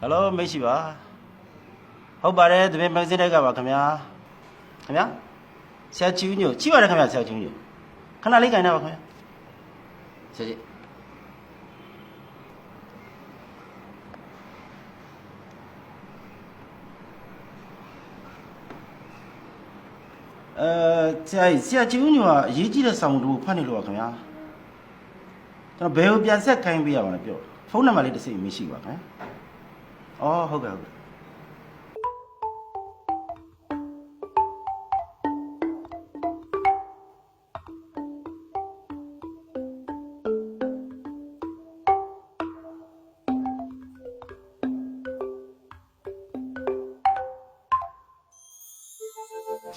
Hello, mấy chị bà. Hôm bà đây tụi mình mang gì đây cả bà khám ya? Khám ya? Xe chịu nhiều, chỉ bà đây khám ya xe chịu nhiều. Khán giả lấy cái nào bà khám ya? Xe chị. xe chịu nhiều à? Ý chí là xong đủ phát đi luôn khám ya. Cho nó béo biến xe cái bây giờ mà nó biểu. Phone number lấy được gì mấy chị bà khám ya?ဟုတ်ကဲ့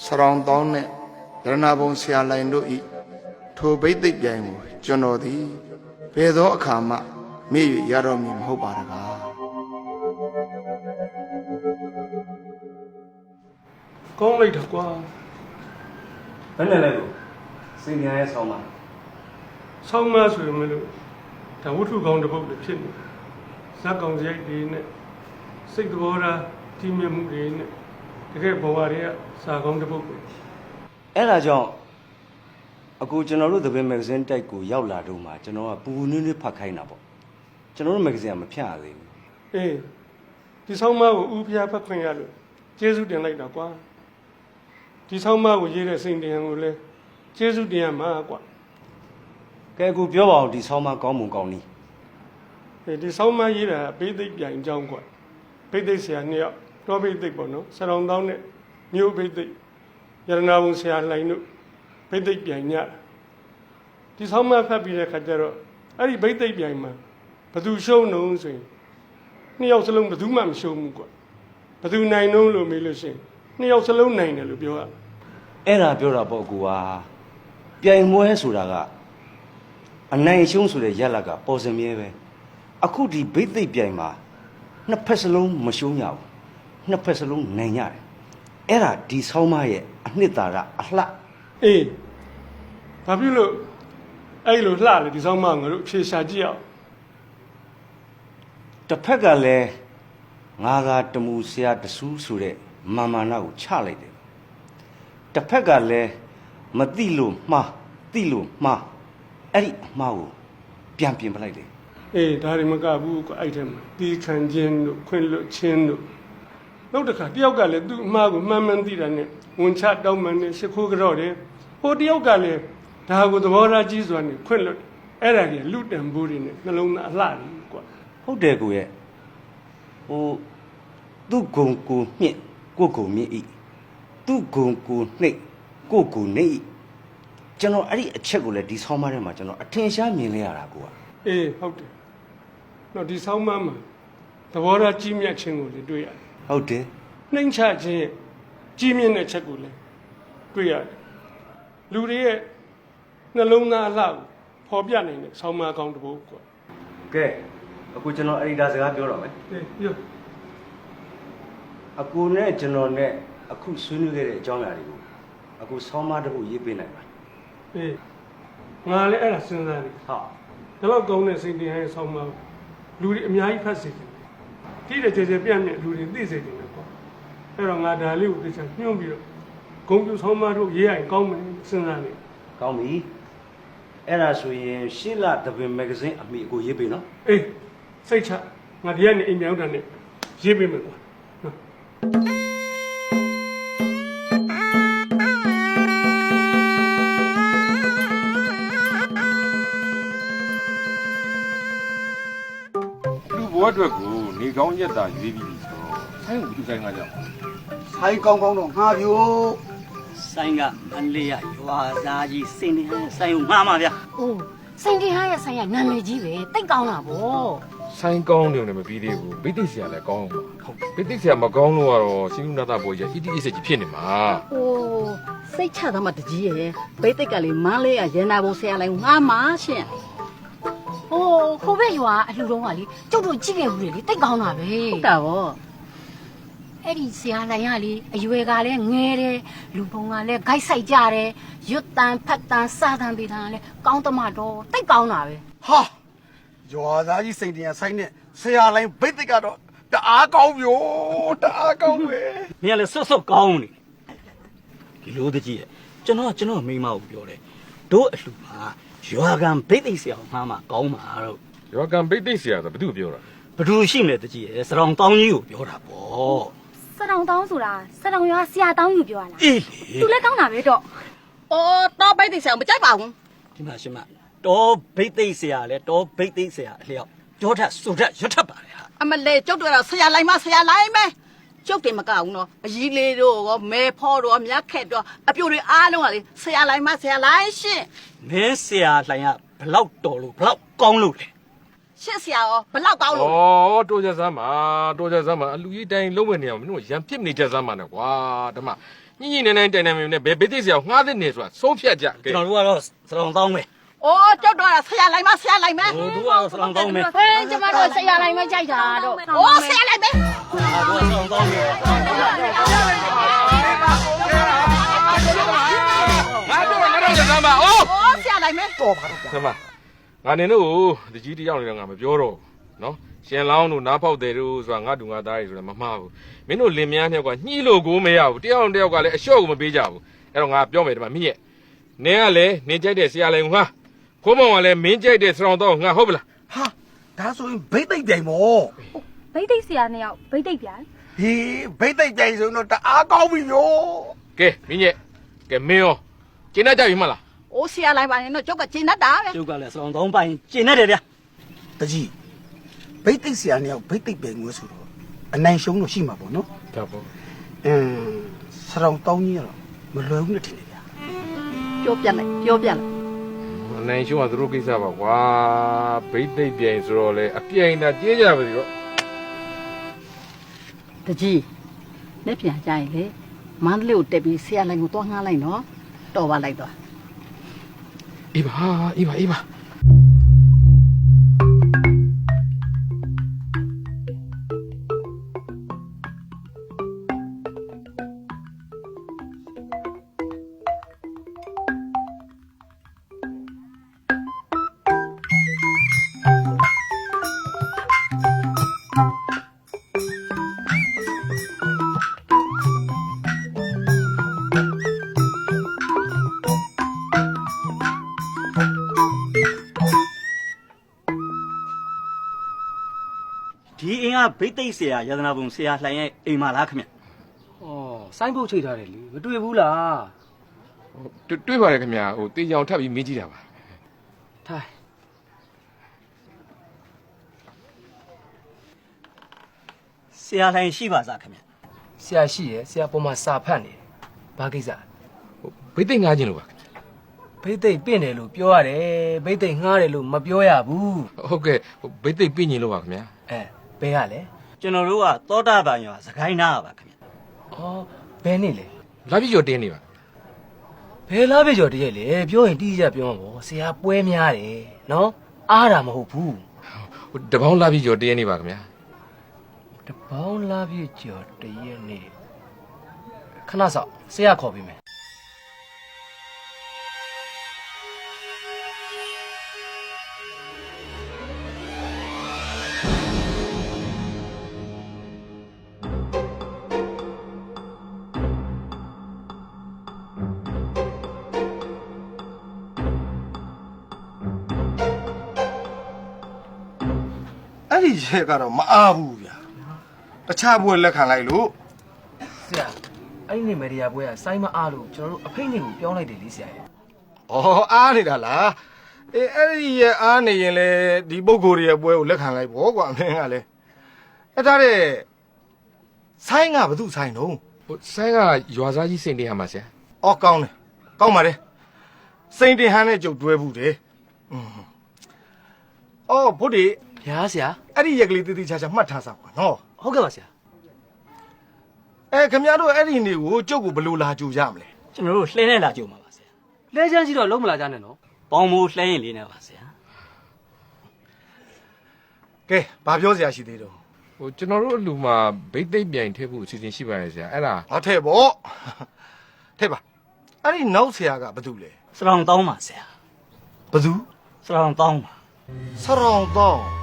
စရောင်းတောင်းနဲ့ရဏဘုံဆရာလိုင်တို့ဤထိုဘိသိက်ပြိုင်ကိုကျွန်တော်သည်ဘယ်သောအခါမှမေ့၍ရတော်မူမဟုတ်ပါတကားကောင်းလိုက်တာကွာဘယ်နဲ့လဲကိုစင်ညာရဲ့ဆောင်းမဆောင်းမဆိုရင်မလို့ဒါဝတ္ထုကောင်းတစ်ပုဒ်လည်းဖြစ်နေဇက်ကောင်စရိုက်တွေနဲ့စိတ်သဘောထားတည်မြဲမှုတွေနဲ့တကယ်ဘဝတွေကစာကောင်းတစ်ပုဒ်ပဲအဲ့ဒါကြောင့်အခုကျွန်တော်တို့သပင်မဂ္ဂဇင်းတိုက်ကိုရောက်လာတော့မှကျွန်တော်ကပူနွေးနွေးဖတ်ခိုင်းတာပေါ့ကျွန်တော်တို့မဂ္ဂဇင်းကမဖြတ်ရသေးဘူးအေးဒီဆောင်းမကိုဦးဖျားဖတ်ခွင့်ရလို့ကျေးဇူးတင်လိုက်တာကွာဒီဆောင်းမကိုရေးတဲ့စိန်တင်ကိုလည်းကျေးဇူးတင်ရမှာကွာကဲအခုပြောပါအောင်ဒီဆောင်းမကောင်းမွန်ကောင်းနီးဒီဆောင်းမရေးတာဘိသိက်ပြိုင်ကြောင်းကွာဘိသိက်ဆရာနှစ်ယောက်တော့ဘိသိက်ပေါ့နော်ဆရောင်တောင်းနဲ့မြို့ဘိသိက်ရတနာဘုံဆရာလှိုင်တို့ဘိသိက်ပြိုင်ညဒီဆောင်းမဖတ်ပြီးတဲ့ခါကျတော့အဲ့ဒီဘိသိက်ပြိုင်မှာဘသူရှုံးနှုံးဆိုရင်နှစ်ယောက်စလုံးဘသူမှမရှုံးဘူးကွာဘသူနိုင်နှုံးလို့မေးလို့ရှိရင်နှစ်ယောက်စလုံးနိုင်တယ်လို့ပြောရအဲ့ဒါပြောတာပေါ့ကိုကပြိုင်ပွဲဆိုတာကအနိုင်ရှုံးဆိုတဲ့ရက်လက်ကပေါ်စင်မြဲပဲအခုဒီဘိသိက်ပြိုင်မှာနှစ်ဖက်စလုံးမရှုံးရဘူးနှစ်ဖက်စလုံးနိုင်ရတယ်အဲ့ဒါဒီဆောင်းမရဲ့အနှစ်သာရအလှအေးဘာဖြစ်လို့အဲ့လိုလှလေဒီဆောင်းမငါတို့ဖြေရှာကြည့်အောင်တစ်ဖက်ကလည်းငါသာတမူဆရာတဆူးဆိုတဲ့မာမာနာကိုချလိုက်တယ်တစ်ဖက်ကလည်းမသိလို့မှားသိလို့မှားအဲ့ဒီအမှားကိုပြန်ပြင်ပလိုက်တယ်အေးဒါတွေမကဘူးကွာအဲ့ထဲမှာဒီခံခြင်းတို့ခွင့်လွတ်ခြင်းတို့နောက်တစ်ခါတယောက်ကလည်းသူ့အမှားကိုမှန်မှန်သိတာနဲ့ဝန်ချတောင်းပန်နဲ့ရှ िख ိုးကြော့တယ်ဟိုတယောက်ကလည်းဒါကိုသဘောထားကြီးစွာနဲ့ခွင့်လွတ်အဲ့ဒါကြီးလူတန်ဖိုးတွေနဲ့နှလုံးသားအလှတယ်ကွာဟုတ်တယ်ကိုရဲ့ဟိုသူ့ဂုံကိုမြင့်ကိုဂုံမြင့်ဤသူ့ဂုံကိုနှိပ်ကိုဂုံနှိပ်ကျွန်တော်အဲ့ဒီအချက်ကိုလည်းဒီဆောင်းမထဲမှာကျွန်တော်အထင်ရှားမြင်လဲရတာကိုကအေးဟုတ်တယ်တော့ဒီဆောင်းမမှာသဘောထားကြီးမြတ်ခြင်းကိုလည်းတွေ့ရတယ်ဟုတ်တယ်နှိမ့်ချခြင်းကြီးမြင့်တဲ့ချက်ကိုလည်းတွေ့ရတယ်လူတွေရဲ့နှလုံးသားအလှကိုပေါ်ပြနိုင်တဲ့ဆောင်းမကောင်းတစ်ပုဒ်ကွာကဲအခုကျွန်တော်အဒီဒါစကားပြောတော့မယ်အေးပြောအခုနဲ့ကျွန်တော်နဲ့အခုဆွေးနွေးခဲ့တဲ့အကြောင်းအရာတွေကိုအခုဆောင်းမတစ်ခုရေးပေးနိုင်ပါအေးငါလည်းအဲ့ဒါစဉ်းစားနေဟုတ်ဒါတော့ကောင်းတဲ့စိတ်တရားရဲ့ဆောင်းမလူတွေအများကြီးဖတ်စေတယ်တိတဲ့ကျေကျေပြန့်ပြန့်လူတွေသိစေတယ်ပေါ့အဲ့တော့ငါဒါလေးကိုသိချင်ညှို့ပြီးတော့ဂုံပြူဆောင်းမတို့ရေးရင်ကောင်းမယ်စဉ်းစားနေကောင်းပြီအဲ့ဒါဆိုရင်ရှစ်လသပင်မဂ္ဂဇင်းအမိကိုရေးပေးနော်အေးစိတ်ချငါဒီကနေအိမ်မြောက်တာနဲ့ရေးပေးမယ်ကွာနော်ဘဝအတွက်ကိုနေကောင်းရက်တာရွေးပြီးပြီဆိုတော့ဆိုင်းကိုဒီဆိုင်ကကြောက်ဆိုင်ကောင်းကောင်းတော့ငှားပြို့ဆိုင်ကအလေးရရွာသားကြီးစိန်တင်ဟန်းဆိုင်ကိုငှားမှာဗျာအိုးစိန်တင်ဟန်းရဲ့ဆိုင်ကနာမည်ကြီးပဲတိတ်ကောင်းတာဗောဆိုင်ကောင်းတယ်လည်းမပြီးသေးဘူးဘိသိက်ဆရာလည်းကောင်းအောင်ပါဟုတ်ဘိသိက်ဆရာမကောင်းလို့ကတော့ရှင်လူနာတာပေါ်ကြီးအီတီအစ်စစ်ကြီးဖြစ်နေမှာအိုးစိတ်ချသားမှတကြီးရဲ့ဘိသိက်ကလေးမန်းလေးရရန်နာဘုံဆရာလိုက်ငှားမှာရှင်ဟိုဟိုဘက်ရွာအလှတုံးကလေကျုပ်တို့ကြည့်ခဲ့ဘူးလေတိတ်ကောင်းတာပဲဟုတ်တာဗောအဲ့ဒီဆရာလိုက်ရလေအရွယ်ကလည်းငဲတယ်လူပုံကလည်းဂိုက်ဆိုင်ကြတယ်ရွတ်တန်ဖတ်တန်စာတန်ပေတန်လည်းကောင်းတမတော်တိတ်ကောင်းတာပဲဟာရွာသားကြီးစိန်တင်ရဆိုင်နဲ့ဆရာလိုင်းဘိသိက်ကတော့ တအားကောင်းပြောတအားကောင်းပဲ မင်းကလည်းစွတ်စွတ်ကောင်းနေဒီလိုတကြီးရဲ့ကျွန်တော်မိမကိုပြောတယ်တို့အလှမှာရွာကံဘိတ်သိက်ဆရာမှာမှကောင်းမှာတော့ ရွာကံဘိတ်သိက်ဆရာဆိုဘယ်သူပြောတာ ဘယ်သူရှိမလဲတကြီးရဲ့စရောင်တောင်းကြီးကိုပြောတာပေါ့ စတောင်တောင်းဆိုတာစတောင်ရွာဆရာတောင်းယူပြောရလား အေးလေ သူလည်းကောင်းတာပဲတော့ အော်တော့ပိတ်သိဆရာမကြိုက်ပါဘူး ဒီမှာရှင်မတော်ဘိတ်သိက်ဆရာလဲတော်ဘိတ်သိက်ဆရာအလျောက်ပြောထဆိုထရွတ်ထပါလေဟာ အမလေးကျုပ်တို့ကတော့ဆရာလိုက်မဆရာလိုက်မယ်ကျုပ်တင်မကဘူးနော်အကြီးလေးတို့ရောမဲဖောတို့ရောမြတ်ခက်တို့အပြိုတွေအားလုံးကလေဆရာလိုက်မဆရာလိုက်ရှင်း မင်းဆရာလှိုင်ကဘလောက်တော်လို့ဘလောက်ကောင်းလို့လဲ ရှင်းဆရာရောဘလောက်ကောင်းလို့ ဩတိုးကြစမ်းပါအလူကြီးတိုင်းလုံးဝနေအောင်မင်းတို့ရံပြစ်နေကြစမ်းပါနဲ့ကွာဓမ္မညညနေတိုင်နေနဲ့ဘယ်ဘိတ်သိက်ဆရာငှားတဲ့နေဆိုတာဆုံးဖြတ်ကြကဲ ကျွန်တော်တို့ကတော့စရောင်တောင်းပဲ အော်ကျုပ်တို့ကတော့ဆရာလိုက်မဆရာလိုက်မယ် တို့ကတော့စရောင်တောင်းပဲ ဟဲ့ကျမတို့ဆရာလိုက်မကြိုက်တာတော့ အော်ဆရာလိုက်မယ် တို့စရောင်တောင်းပဲ ငါတို့ကြစမ်းပါဩ အော်ဆရာလိုက်မယ် တော်ပါတော့ ဓမ္မငါနေတို့တကြီးတယောက်နေတော့ငါမပြောတော့နော်ရှင်လောင်းတို့နားဖောက်တယ်တို့ဆိုတာငါတူငါသားတွေဆိုတာမမှားဘူးမင်းတို့လင်မယားနှစ်ယောက်ကညှိလို့ကိုမရဘူးတယောက်တယောက်ကလည်းအလျှော့ကိုမပေးကြဘူးအဲ့တော့ငါပြောမယ်ဓမ္မမင်းရဲ့နင်းကလည်းနင်းကြိုက်တဲ့ဆရာလည်းငါခိုးမောင်ကလည်းမင်းကြိုက်တဲ့စရောင်တော့ငါဟုတ်ပလား ဟာဒါဆိုရင်ဘိတ်သိက်ပြိုင်မော ဘိတ်သိက်ဆရာနှစ်ယောက်ဘိတ်သိက်ပြန် ဟေးဘိတ်သိက်ပြိုင်ဆိုရင်တော့တအားကောင်းပြီပြော ကဲမင်းရဲ့ကဲမင်းရောကျင်းတတ်ကြပြီမလား အိုးဆရာလိုက်ပါနဲ့တော့ကျုပ်ကကျင်းတတ်တာပဲ ကျုပ်ကလည်းစရောင်တောင်းပိုင်ကျင်နေတယ်ဗျာ တကြီးဘိတ်သိက်ဆရာနှစ်ယောက်ဘိတ်သိက်ပြိုင်ငွေဆိုတော့အနိုင်ရှုံးလို့ရှိမှာပေါ့နော် ဒါပေါ့ စရောင်တောင်းကြီးကတော့မလွယ်ဘူးနဲ့ထင်တယ်ဗျာ ပြောပြလိုက် အနိုင်ရှုံးကသူတို့ကိစ္စပါကွာဘိတ်သိက်ပြိုင်ဆိုတော့လေအပြိုင်သာကြေးကြပါစီတော့ တကြီးလက်ပြန်ကြရင်လေမန္တလေးကိုတက်ပြီးဆရာလိုက်ကိုတွားငှားလိုက်နော်တော်ပါလိုက်တော့ အေးပါဒီအင်းကဘိတ်သိက်ဆရာယတနာပုံဆရာလှိုင်ရဲ့အိမ်မှာလားခင်ဗျ ဩစိုင်းပုတ်ချိတ်ထားတယ်လေမတွေ့ဘူးလား တွေးပါတယ်ခင်ဗျာဟိုတေးကြောင်ထပ်ပြီးမေးကြည့်တာပါ ထိုင် ဆရာလှိုင်ရှိပါစားခင်ဗျ ဆရာရှိရယ်ဆရာပေါ်မှာစာဖတ်နေတယ်ဘာကိစ္စ ဟိုဘိတ်သိက်ငားခြင်းလို့ပါ ဘိတ်သိက်ပြင့်တယ်လို့ပြောရတယ်ဘိတ်သိက်ငှားတယ်လို့မပြောရဘူး ဟုတ်ကဲ့ဟိုဘိတ်သိက်ပြင်းခြင်းလို့ပါခင်ဗျာ ဘယ်ကလဲ ကျွန်တော်တို့ကသောတာပန်ရွာစကိုင်းနာပါခင်ဗျ ဩဘယ်နေ့လဲ လာပြီးကြော်တင်းနေပါ ဘယ်လားပြကြော်တည်းရဲ့လေပြောရင်တီးကြပြောမှာပေါ့ဆရာပွဲများတယ်နော်အားတာမဟုတ်ဘူး ဟိုတပေါင်းလာပြီးကြော်တင်းနေပါခင်ဗျာ တပေါင်းလားပြကြော်တည်းရဲ့နေ့ခဏစောင့်ဆရာခေါ်ပြီးမယ် အဲ့ဒီချက်ကတော့မအားဘူးဗျာတခြားဘွဲလက်ခံလိုက်လို့ ဆရာအဲ့ဒီနေ့မေရီယာပွဲကစိုင်းမအားလို့ကျွန်တော်တို့အဖိတ်နေကိုပြောင်းလိုက်တယ်လေဆရာရဲ့ ဩအားနေတာလားအေးအဲ့ဒီရဲ့အားနေရင်လေဒီပုံကိုယ်ရဲ့ပွဲကိုလက်ခံလိုက်ပေါ့ကွာမင်းကလေအဲ့ဒါတဲ့ဆိုင်းကဘာသူဆိုင်းတော့ ဟိုဆိုင်းကရွာသားကြီးစိန်တင်ရမှာဆရာ ဩကောင်းတယ်ကောင်းပါလေစိန်တင်ဟန်းနဲ့ကြုတ်တွဲဘူးတယ်ဩဘုဒ္ဓေ ဗျာဆရာ အဲ့ဒီရက်ကလေးတိတိကျကျမှတ်ထားစားကွာနော် ဟုတ်ကဲ့ပါဆရာ ခင်ဗျားတို့အဲ့ဒီနေကိုကျုပ်ကိုဘယ်လိုလာကြိုကြမလဲ ကျွန်တော်တို့လှဲနေလာကြုံပါပါဆရာ လဲချမ်းရှိတော့လုံးမလာကြနဲ့နော် ပေါင်မိုးလှဲရင်လေးနေပါဆရာ ကဲဘာပြောစရာရှိသေးတော့ ဟိုကျွန်တော်တို့အလူမှာဘိတ်သိက်ပြိုင်ထည့်ဖို့အစီအစဉ်ရှိပါတယ်ဆရာအဲ့ဒါ ဟောထဲ့ပေါ့ထဲ့ပါအဲ့ဒီနောက်ဆရာကဘာတူလဲ စရောင်တောင်းပါဆရာ ဘာတူ စရောင်တောင်းပါ စရောင်တောင်း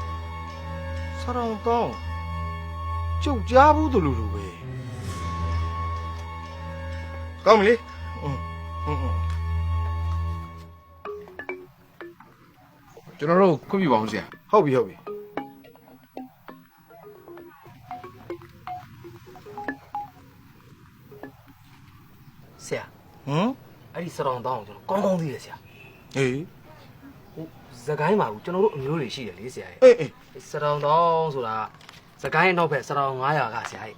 စရောင်တောင်း ကျုပ်ကြားဘူးသူလူလူပဲကောင်းပြီလေကျွန်တော်တို့ခွင့်ပြုပါအောင်ဆရာ ဟုတ်ပြီဆရာအဲ့ဒီစတောင်တောင်းကိုကျွန်တော်ကောင်းကောင်းသိတယ်ဆရာ အေး ဟိုစကိုင်းမှာကျွန်တော်တို့အမျိုးတွေရှိတယ်လေဆရာရဲ့ အေး စတောင်တောင်းဆိုတာစကိုင်းနောက်ဘက်စတောင်900ကဆရာရဲ့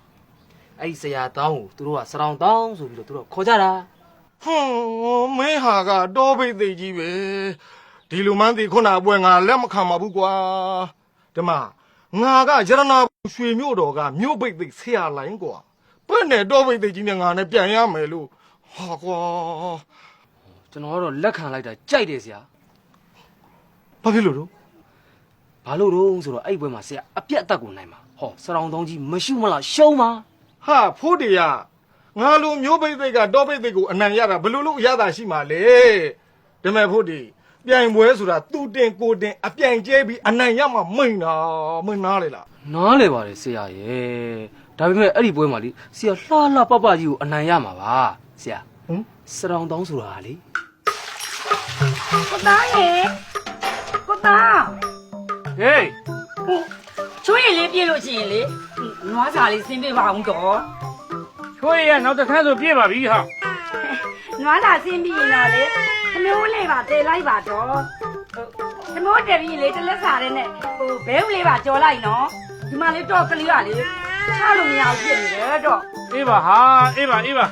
အဲ့ဒီဆရာတောင်းကိုသူတို့ကစတောင်တောင်းဆိုပြီးတော့သူတို့ခေါ်ကြတာ ဟွန်းမင်းဟာကတော့ဘိတ်သိကြီးပဲဒီလူမန်းတီခုနအပွဲငါလက်မခံပါဘူးကွာဒီမှာငါကရတနာရွှေမြို့တော်ကမြို့ဘိတ်သိဆရာလိုင်းကွာဘယ်နဲ့တော့ဘိတ်သိကြီးနဲ့ငါနဲ့ပြန်ရမယ်လို့ဟာကွာ ကျွန်တော်ကတော့လက်ခံလိုက်တာကြိုက်တယ်ဆရာ ဘာဖြစ်လို့တော့ ဘာလို့တော့ဆိုတော့အဲ့ဘွဲမှာဆရာအပြက်အသက်ကိုနိုင်မှာဟောစတောင်တောင်းကြီးမရှိမလားရှုံးပါ ဟာဖိုးတရငါလိုမျိုးဘိတ်သိကတော့ဘိတ်သိကိုအနံရတာဘယ်လိုလုပ်ရတာရှိမှာလဲဒီမဲ့ဖိုးတပြိုင်ပွဲဆိုတာသူတင်ကိုတင်အပြိုင်ကျဲပြီးအနံရမှာမိန်နာလေလား နားလေပါတယ်ဆရာရဲ့ဒါပေမဲ့အဲ့ဒီပွဲမှာလေဆရာလှလှပပကြီးကိုအနိုင်ရမှာပါဆရာစတောင်တောင်းဆိုတာလေ ကိုသားရေကိုသား ဟေး ချွေးရည်လေးပြေးလို့ရှိရင်လေနွားစာလေးဆင်းပေးပါအောင်တော့ ချွေးရနောက်တစ်ခါဆိုပြေးပါပြီဟာ နွားစာဆင်းပြီးရင်တော့လေခမျိုးလေးပါတည်လိုက်ပါတော့ခမျိုးတည်ပြီးလေတလက်စာတဲ့နဲ့ဟိုဘဲဦးလေးပါကြော်လိုက်နော်ဒီမှာလေတော့ကလေးကလေချလို့မရဘူးဖြစ်နေတယ်တော့ အေးပါဟာအေးပါအေးပါ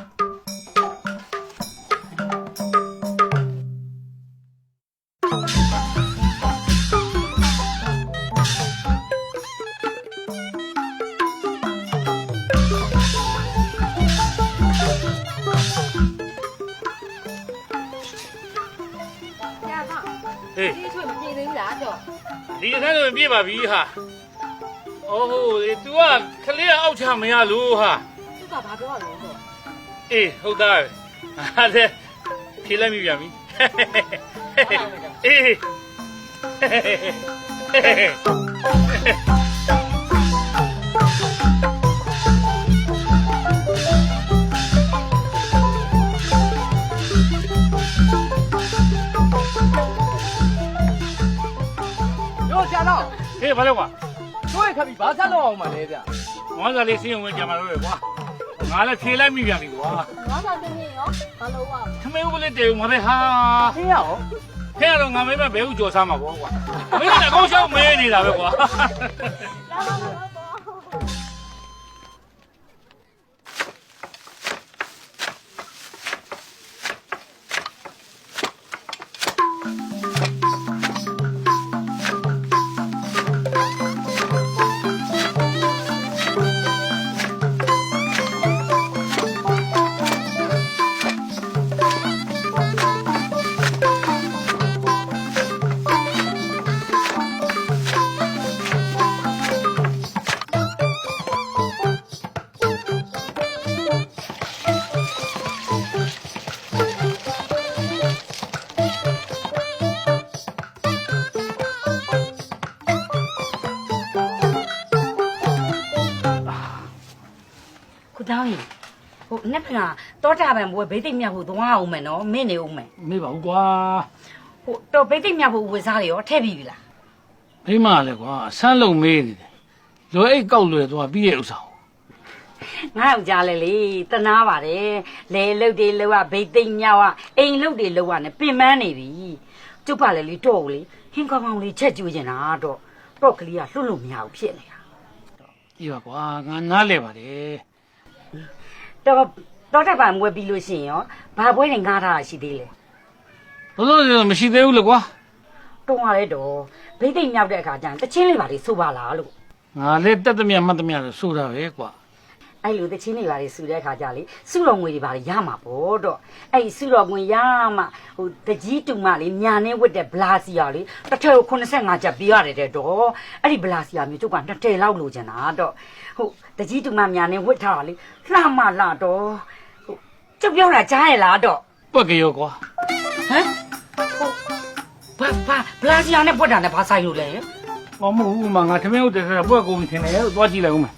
ဟေးဒီချွေးမပြေသေးဘူးလားတော့ ဒီတစ်ခါဆိုပြေးပါပြီဟာအိုးဟို तू ကခလေးအောက်ချမရလို့ဟာ သူကဘာပြောရလဲတော့ အေးဟုတ်သားဟာတဲ့ဖြေလိုက်မိပြန်ပြီအေး ရောဆရာတော် ဟေးဘာလို့ကွာ ช่วยခပြီဘာဆက်လောက်အောင်မလဲဗျ ငါးစာလေးစင်းဝင်ကြမှာတော့ကွာငါလည်းဖြေလိုက်မိပြန်ပြီကွာ နွားစာတင်ရင်ရောဘာလို့ဝါ ခမေဦးကလေးတေဦးမပဲဟာ ဟင်းရအောင် ဖဲတော့ငါမေးမဲ့ဘဲဦးကြော်စားမှာပေါ့ကွာမင်းလည်းအကုန်ရှောက်မဲနေတာပဲကွာ လာလာလာပေါ့ ခုတောင်းရင်ဟိုနှစ်ဖက်ကတော့တာပံဘွယ်ဘိသိက်မြောက်ဖို့သွားအောင်မယ်နော်မင်းနေဦးမယ် မေးပါဦးကွာ ဟိုတော့ဘိသိက်မြောက်ဖို့ဝေစားတွေရောထည့်ပြီးပြီလား မိမလည်းကွာဆန်းလုံးမေးနေတယ်လွယ်အိတ်ကောက်လွယ်သွားပြီးရဲ့ဥစ္စာ ငါ့ယောက်ျားလဲလေတနာပါတယ်လေလုတ်တွေလောက်ရဘိသိက်မြောက်ရအိမ်လုတ်တွေလောက်ရနဲ့ပင်ပန်းနေပြီကျုပ်ပါလေလေတော့ကိုလေဟင်းကောင်းကောင်းလေးချက်ကျွေးကျင်တာတော့ကလေးကလှုပ်လို့မရဘူးဖြစ်နေတာ ဒီပါကွာငါနားလဲပါတယ် တော့တာပံဘွယ်ပြီးလို့ရှိရင်ရောဘာဘွဲနဲ့ငားထားတာရှိသေးလဲ ဘလို့မရှိသေးဘူးလေကွာ တုံးရလဲတော့ဘိသိက်မြောက်တဲ့အခါကျရင်တချင်းလေးပါလေဆိုပါလားလို့ ငါလည်းတက်သမျှမှတ်သမျှလို့ဆိုတာပဲကွာ အဲ့လိုတချင်းတွေပါလေစုတဲ့အခါကျလေစုတော်ငွေတွေပါလေရမှာပေါ့တော့အဲ့ဒီစုတော်ငွေရမှဟိုတကြီးတူမလေးညာနေဝတ်တဲ့ဘလာစီယာလေတစ်ထည့်ကို85ကျပ်ပေးရတယ်တဲ့တော့အဲ့ဒီဘလာစီယာမျိုးကျုပ်က2ထည့်လောက်လိုချင်တာတော့ဟိုတကြီးတူမညာနေဝတ်ထားတာလေလှမလှတော့ဟိုကျုပ်ပြောတာကြားရလားတော့ ပွက်ကြောကွာ ဟမ်ဟိုဘာဘလာစီယာနဲ့ပွက်တာနဲ့ဘာဆိုင်လို့လဲ မမဟုတ်ဘူးမငါထမင်းဟုတ်တယ်ဆိုတော့ပွက်ကုန်ထင်တယ်သွားကြည့်လိုက်ဦးမယ်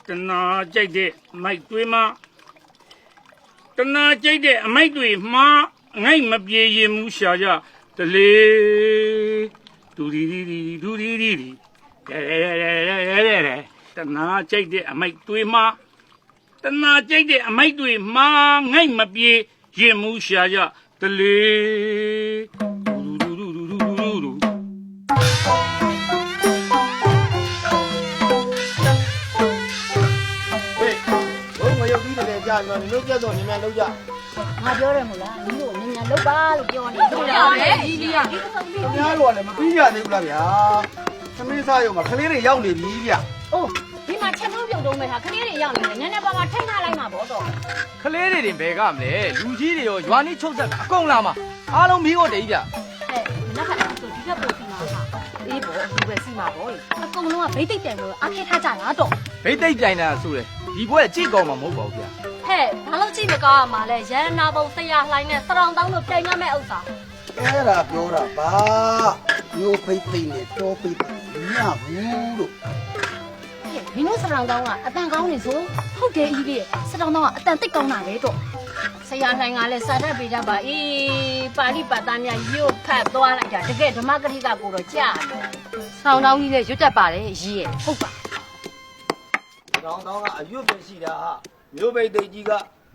တနာကြိုက်တဲ့မိုက်တွေးမှာတနာကြိုက်တဲ့အမိုက်တွေမှာငိုက်မပြေရင်မူရှာကြတလေဒူဒီဒီဒီဒူဒီဒီဒီတနာကြိုက်တဲ့အမိုက်တွေမှာတနာကြိုက်တဲ့အမိုက်တွေမှာငိုက်မပြေရင်မူရှာကြတလေဒူဒူဒူဒူဒူဒူ ကြာပြီနော်ဒီလိုပြတ်တော့ညမြန်လောက်ကြ ငါပြောတယ်မို့လားညီတို့ညညာလောက်ပါလို့ပြောနေတယ်ဟုတ်တယ်ဒီလေးကဒီဆုံးပြီး ခင်ဗျားတို့ကလည်းမပြီးကြသေးဘူးလားဗျာသမင်းစားရုံမှာကလေးတွေရောက်နေပြီဗျ အိုးဒီမှာချက်ထုံးပြုတ်တုံးမဲ့ဟာခလေးတွေရောက်နေတယ်နည်းနည်းပါးပါထိန်းထားလိုက်မှာပေါ့တော့ ကလေးတွေတင်ဘယ်ကမလဲလူကြီးတွေရောရွာနီးချုပ်ဆက်တာအကုန်လာမှာအားလုံးမီးကိုတည်းဗျ ဟဲ့မနက်ခါဆိုဒီကပို့စီမှာဟာအေးပေါ့ဒီပဲစီမှာပေါ့အကုန်လုံးကဗိတ်တိတ်တယ်လို့အခေထားကြတာတော့ ဘိတ်သိပ်ပြိုင်တာဆိုရယ်ဒီဘွဲကြည့်ကောင်းမှာမဟုတ်ပါဘူးဗျာ ဟဲ့ဘာလို့ကြည့်မကောင်းရမှာလဲရန်နာပုံဆရာလှိုင်းနဲ့စရောင်တောင်းတို့ပြိုင်ရမယ့်ဥစ္စာ အဲ့ဒါပြောတာပါမျိုးဖိတ်သိနေတော့ဖိတ်သိညဘူးလို့ မင်းတို့စရောင်တောင်းကအတန်ကောင်းနေဆိုဟုတ်တယ်ဤလေးစရောင်တောင်းကအတန်တိတ်ကောင်းတာလေတော့ဆရာလှိုင်းကလည်းစာတတ်ပေးကြပါအေးပါဠိပါသားများရုပ်ဖတ်သွားလိုက်တာတကယ်ဓမ္မဂတိကကိုတော့ကြားတယ်ဆောင်းတောင်းကြီးလည်းရွတ်တတ်ပါတယ်ရေးရဲ့ဟုတ်ပါ တောင်းကအရွတ်ပဲရှိတာဟာမျိုးဖိတ်သိကြီးက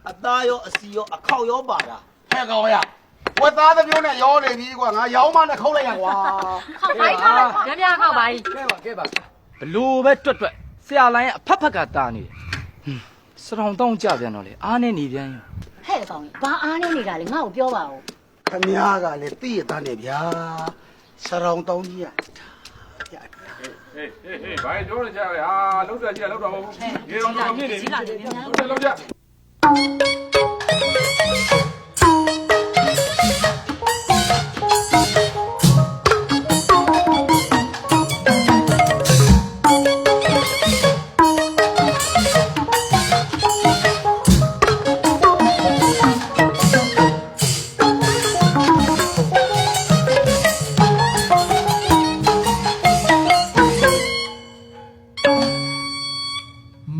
အသားရောအစီရောအခောက်ရောပါတာဟဲ့ကောင်ရဝက်သားတစ်မျိုးနဲ့ရောနေပြီကွာငါရောင်းမနဲ့ခုတ်လိုက်ရကွာ ခောက်ပိုင်းထားလိုက်ကြပြခောက်ပိုင်း ကဲပါဘလို့ပဲတွတ်တွတ်ဆရာလိုင်းကအဖက်ဖက်ကတာနေတယ်စရောင်တောင်းကြပြန်တော့လေအားနဲ့နေပြန်ရင် ဟဲ့ကောင်ဘာအားနေနေတာလဲငါ့ကိုပြောပါဦး ခမည်းကလည်းသိရသားနေဗျာစရောင်တောင်းကြီးက ဟေးဘာပြောနေကြလဲဟာလောက်တာကြီးလောက်တော့မဟုတ်ဘူးရေတော်တော်ဖြစ်နေပြီလောက်ကြ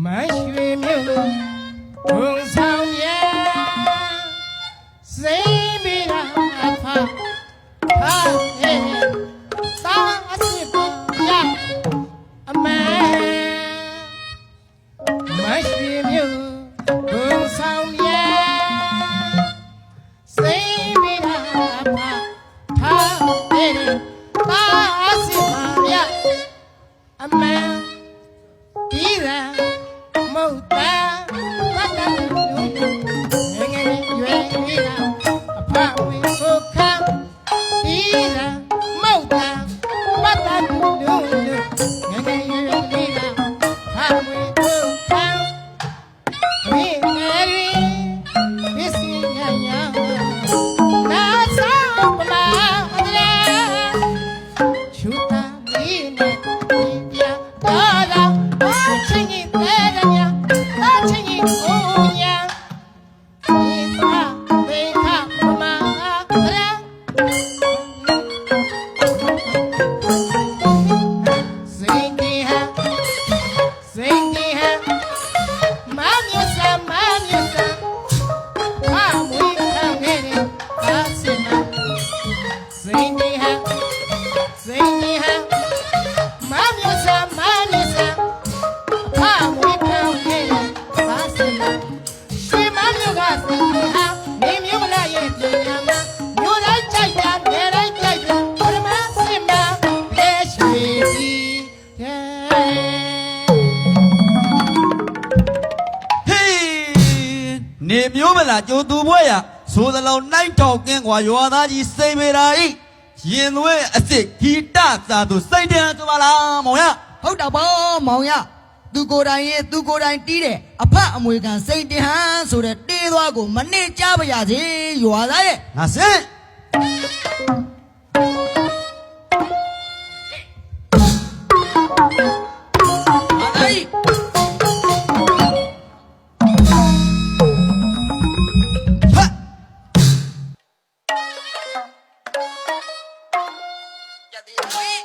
မိုင်းရွှေမြို့ဘုံဆောင်မြစိမ့်ပြီးတာဖာဟဲသာအစစ်ပါရအမဲမိုင်းရွှေမြို့ဘုံဆောင်မြစိမ့်ပြီးတာဖာသာအစစ်ပါရအမဲဒီရန်မုတ်တာဝတ်တာလူငယ်ငယ်ရွယ်ရတာအဖဝေကိုခမ်းဒီရန်မုတ်တာဝတ်တာလူငယ်ငယ်ရွယ်ရတာအဖဝေကိုခမ်းဝိငယ်ရီပစ္စည်းညာညာနာသာပမာအဒရာချူတာဒီနဲ့ဒီပြတော်တော်ချင်းကြီးတဲ့ညအချင်းကြီးအိုးညာဒီသာဘေခပမာအဒရာစိန်ကြီးဟာစိန်ကြီးဟာမမြတ်စာမမြတ်စာအမွေခံခဲ့တဲ့အာစင်နာစိန်ကြီးဟာစိန်ကြီးဟာမမြတ်စာမမြတ်စာအမွေခံခဲ့တဲ့အာစင်နာရှင်မမြတ်ကစိန်ကြီးဟာနေမျိုးလာရဲ့ပြင်ညာမှာမျိုးလိုက်ကြိုက်တာနေလိုက်ကြိုက်တာဘုရမစင်မရဲ့ရွှေပြည်တဲ့ ဟေးနေမျိုးမလားကြိုသူပွဲရဆိုသလုံးနိုင်ထောက်ကင်းကွာရွာသားကြီးစိန်ပေရာဤရင်သွဲအစ်စ်ဂီတစာသူစိတ်တန်ဆိုပါလားမောင်ရ ဟုတ်တာပေါ့မောင်ရသူကိုယ်တိုင်ရဲ့သူကိုယ်တိုင်တီးတယ်အဖအမွေခံစိတ်တဟန်ဆိုတဲ့တေးသွားကိုမနစ်ကြပါရစေရွာသားရဲ့ ငါစင် အေး ဖတ် ရသေးတယ်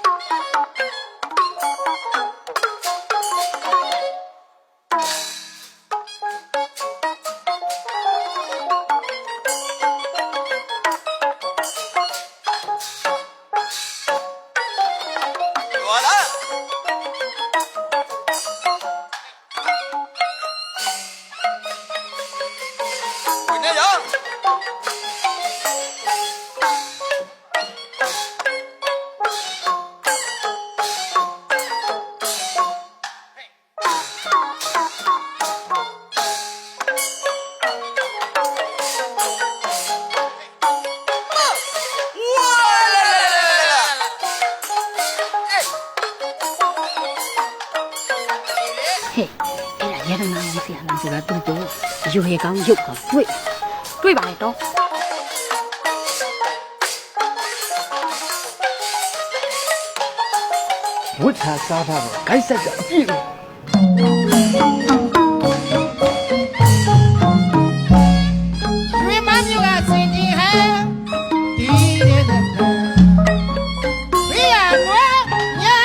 ရတနာကိုဆရာလိုက်ဆိုတာတူတော့ရွေကောင်းရုပ်ကောင်းတွေ့ပါရဲ့တော့ ဝတ်ထားစားထားတော့ဂိုက်ဆက်ကအပြည့် ရွှေမမျိုးကစင်ကြီးဟန်ဒီတဲ့တဲ့ဘေးရကွယ်ညဲ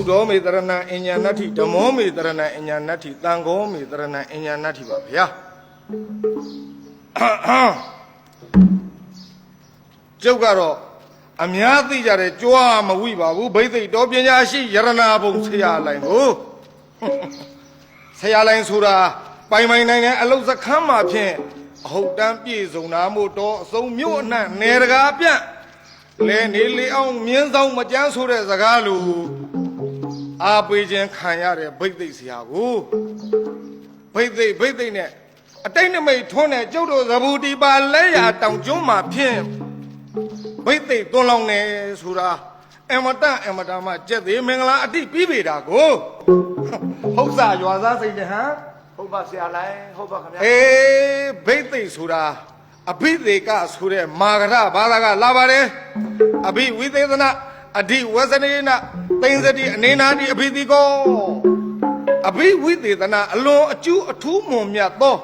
ဒေါမေတရဏအညာဏတ္ထိဓမ္မောမေတရဏအညာဏတ္ထိသံဃောမေတရဏအညာဏတ္ထိပါဗျာကျုပ်ကတော့အများသိကြတဲ့ကြွားမဝိပါဘူးဘိသိက်တော်ပညာရှိယရနာဘုံဆရာလိုင်းကိုဆရာလိုင်းဆိုတာပိုင်နိုင်တဲ့အလုတ်စခန်းမှာဖြင့်အဟုတ်တန်းပြည့်စုံတာမို့တော့အစုံမြို့အနှံ့နေတကားပြန့်လဲနေလေအောင်မြင်းဆောင်မကြမ်းဆိုတဲ့စကားလိုအားပေးခြင်းခံရတဲ့ဘိသိက်ဆရာကိုဘိသိက်နဲ့အတိတ်နမိတ်ထွန်းတဲ့ကျုပ်တို့သဘူတီပါလဲရတောင်ကျွန်းမှာဖြင့်ဘိသိက်သွန်လောင်နေဆိုတာအမတမှကြက်သေးမင်္ဂလာအတိပြီးပေတာကိုဟုတ်စာရွာသားစိတ်တဟန်ဟုတ်ပါဆရာလိုင်းဟုတ်ပါခင်ဗျာဘိသိက်ဆိုတာအဘိသေကဆိုတဲ့မာဂရဘာသာကလာပါတယ်အဘိဝိသေသနအဓိဝဇနေနသိင်္စတိအနေနာတိအဘိတိကောအဘိဝိသေသနအလွန်အကျူးအထူးမွန်မြတ်သော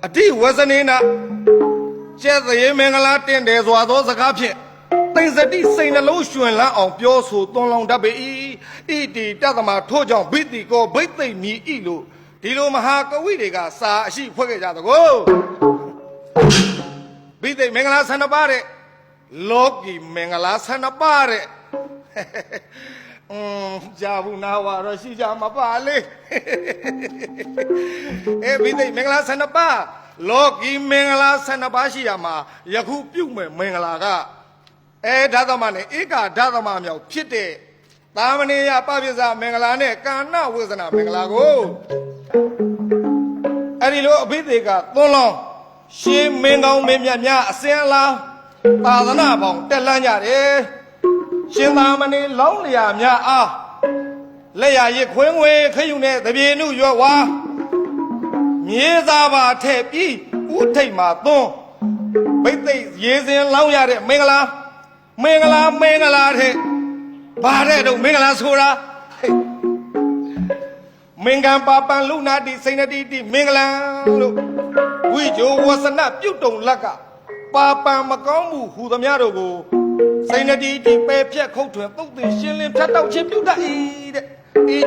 အဓိဝဇနေနကျက်သေးမင်္ဂလာတင့်တယ်စွာသောစကားဖြင့်သိ သိစတိစိန်နှလုံးရွှင်လန်းအောင်ပြောဆိုသွန်လောင်တတ်ပေ၏ဣတိတသမထို့ကြောင့်ဘိတိကောဘိသိက်မြည်၏လို့ဒီလိုမဟာကဝိတွေကစာအရှိဖွဲ့ခဲ့ကြသကိုဘိသိက်မင်္ဂလာ12ပါးတဲ့လောကီမင်္ဂလာ12ပါးတဲ့ကြာဘူးနာဝါတော့ရှိကြမှာပါလေဘိသိက်မင်္ဂလာ12ပါးလောကီမင်္ဂလာ12ပါးရှိရမှာယခုပြုတ်မယ်မင်္ဂလာကဓာသမနဲ့ဧကဓာသမမြောက်ဖြစ်တဲ့သာမဏေယပပိစ္ဆမင်္ဂလာနဲ့ကာဏဝေသနာမင်္ဂလာကိုအဲ့ဒီလိုအဘိဓိကသွန်းလောင်းရှင်းမင်းကောင်းမင်းမြတ်များအစင်အလာသာသနာပေါင်းတက်လှမ်းကြတယ်ရှင်သာမဏေလောင်းလျာများအားလက်ရရခွင်းငွေခရုနဲ့တပြေနုရွက်ဝါမြေသားပါထည့်ပြီးဥထိတ်မှာသွန်းဘိသိက်ရေစင်လောင်းရတဲ့မင်္ဂလာမင်္ဂလာတဲ့ဘာတဲ့တော့မင်္ဂလာဆိုတာမင်္ဂံပါပန်လူနာတိစိဏတိတိမင်္ဂလံလို့ဝိဂျိုဝဆနပြုတ်တုံလက်ကပါပန်မကောင်းမှုဟူသမျှတို့ကိုစိဏတိတိပဲဖြက်ခုတ်ထွင်သုတ်တင်ရှင်းလင်းဖြတ်တောက်ခြင်းပြုတ်တတ်၏တဲ့ဣ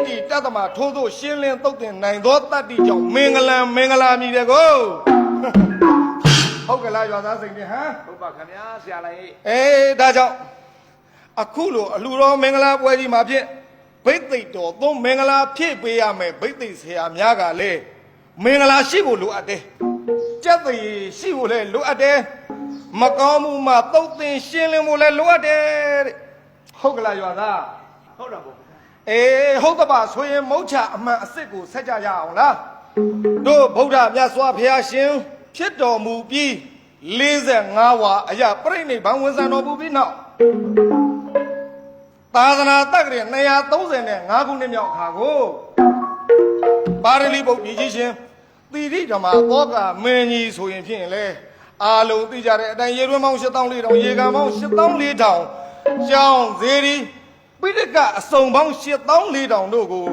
တိတသမထိုးသို့ရှင်းလင်းသုတ်တင်နိုင်သောတတ္တိကြောင့်မင်္ဂလာမြည်တဲ့ကိုဟုတ်ကလားရွာသားစိတ်နဲ့ဟမ်ဟုတ်ပါခင်ဗျာဆရာလိုက်ဒါကြောင့်အခုလိုအလှတော်မင်္ဂလာပွဲကြီးမှာဖြင့်ဘိသိက်တော်သုံးမင်္ဂလာဖြည့်ပေးရမယ်ဘိသိက်ဆရာများကလည်းမင်္ဂလာရှိဖို့လိုအပ်တယ်ကြက်သိရှိဖို့လည်းလိုအပ်တယ်မကောင်းမှုမှသုတ်သင်ရှင်းလင်းဖို့လည်းလိုအပ်တယ်တဲ့ဟုတ်ကလားရွာသားဟုတ်တာပေါ့ဟုတ်တပါဆိုရင်မုတ်ချအမှန်အစစ်ကိုဆက်ကြရအောင်လားတို့ဗုဒ္ဓမြတ်စွာဘုရားရှင်ဖြစ်တော်မူပြီး45ဝါအရာပြိဋိဘံဝင်ဆံတော်မူပြီးနောက်သာသနာတက္ကရာ235ခုနှစ်မြောက်အခါကိုပါရလီဘုတ်ကြီးရှင်သီရိဓမ္မဘောကမင်းကြီးဆိုရင်ဖြင့်လေအာလုံးသိကြတဲ့အတိုင်းရေရွှန်းပေါင်း8400ရေကန်ပေါင်း8400ကျောင်းဇေဒီပိဋကအစုံပေါင်း8400တို့ကို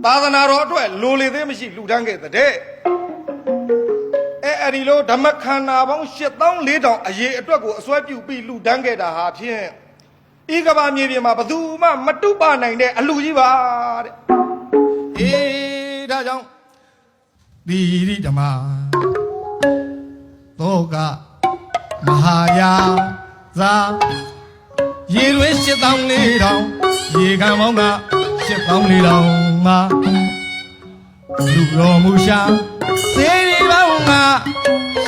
သာသနာတော်အတွက်လိုလေသေးမရှိလှူဒန်းခဲ့တဲ့အဲ့ဒီလိုဓမ္မခန္ဓာပေါင်း8400အရေးအတွက်ကိုအစွဲပြုပြီးလှူဒန်းခဲ့တာဟာဖြင့်ဤကဘာမြေပြင်မှာဘယ်သူမှမတုပနိုင်တဲ့အလှကြီးပါတဲ့ဒါကြောင့်သီရိဓမ္မသောကမဟာယာဇာရေရွေး8400ရေကန်ပေါင်းက8400မှာလူတော်မူရှာစေရီပေါင်းက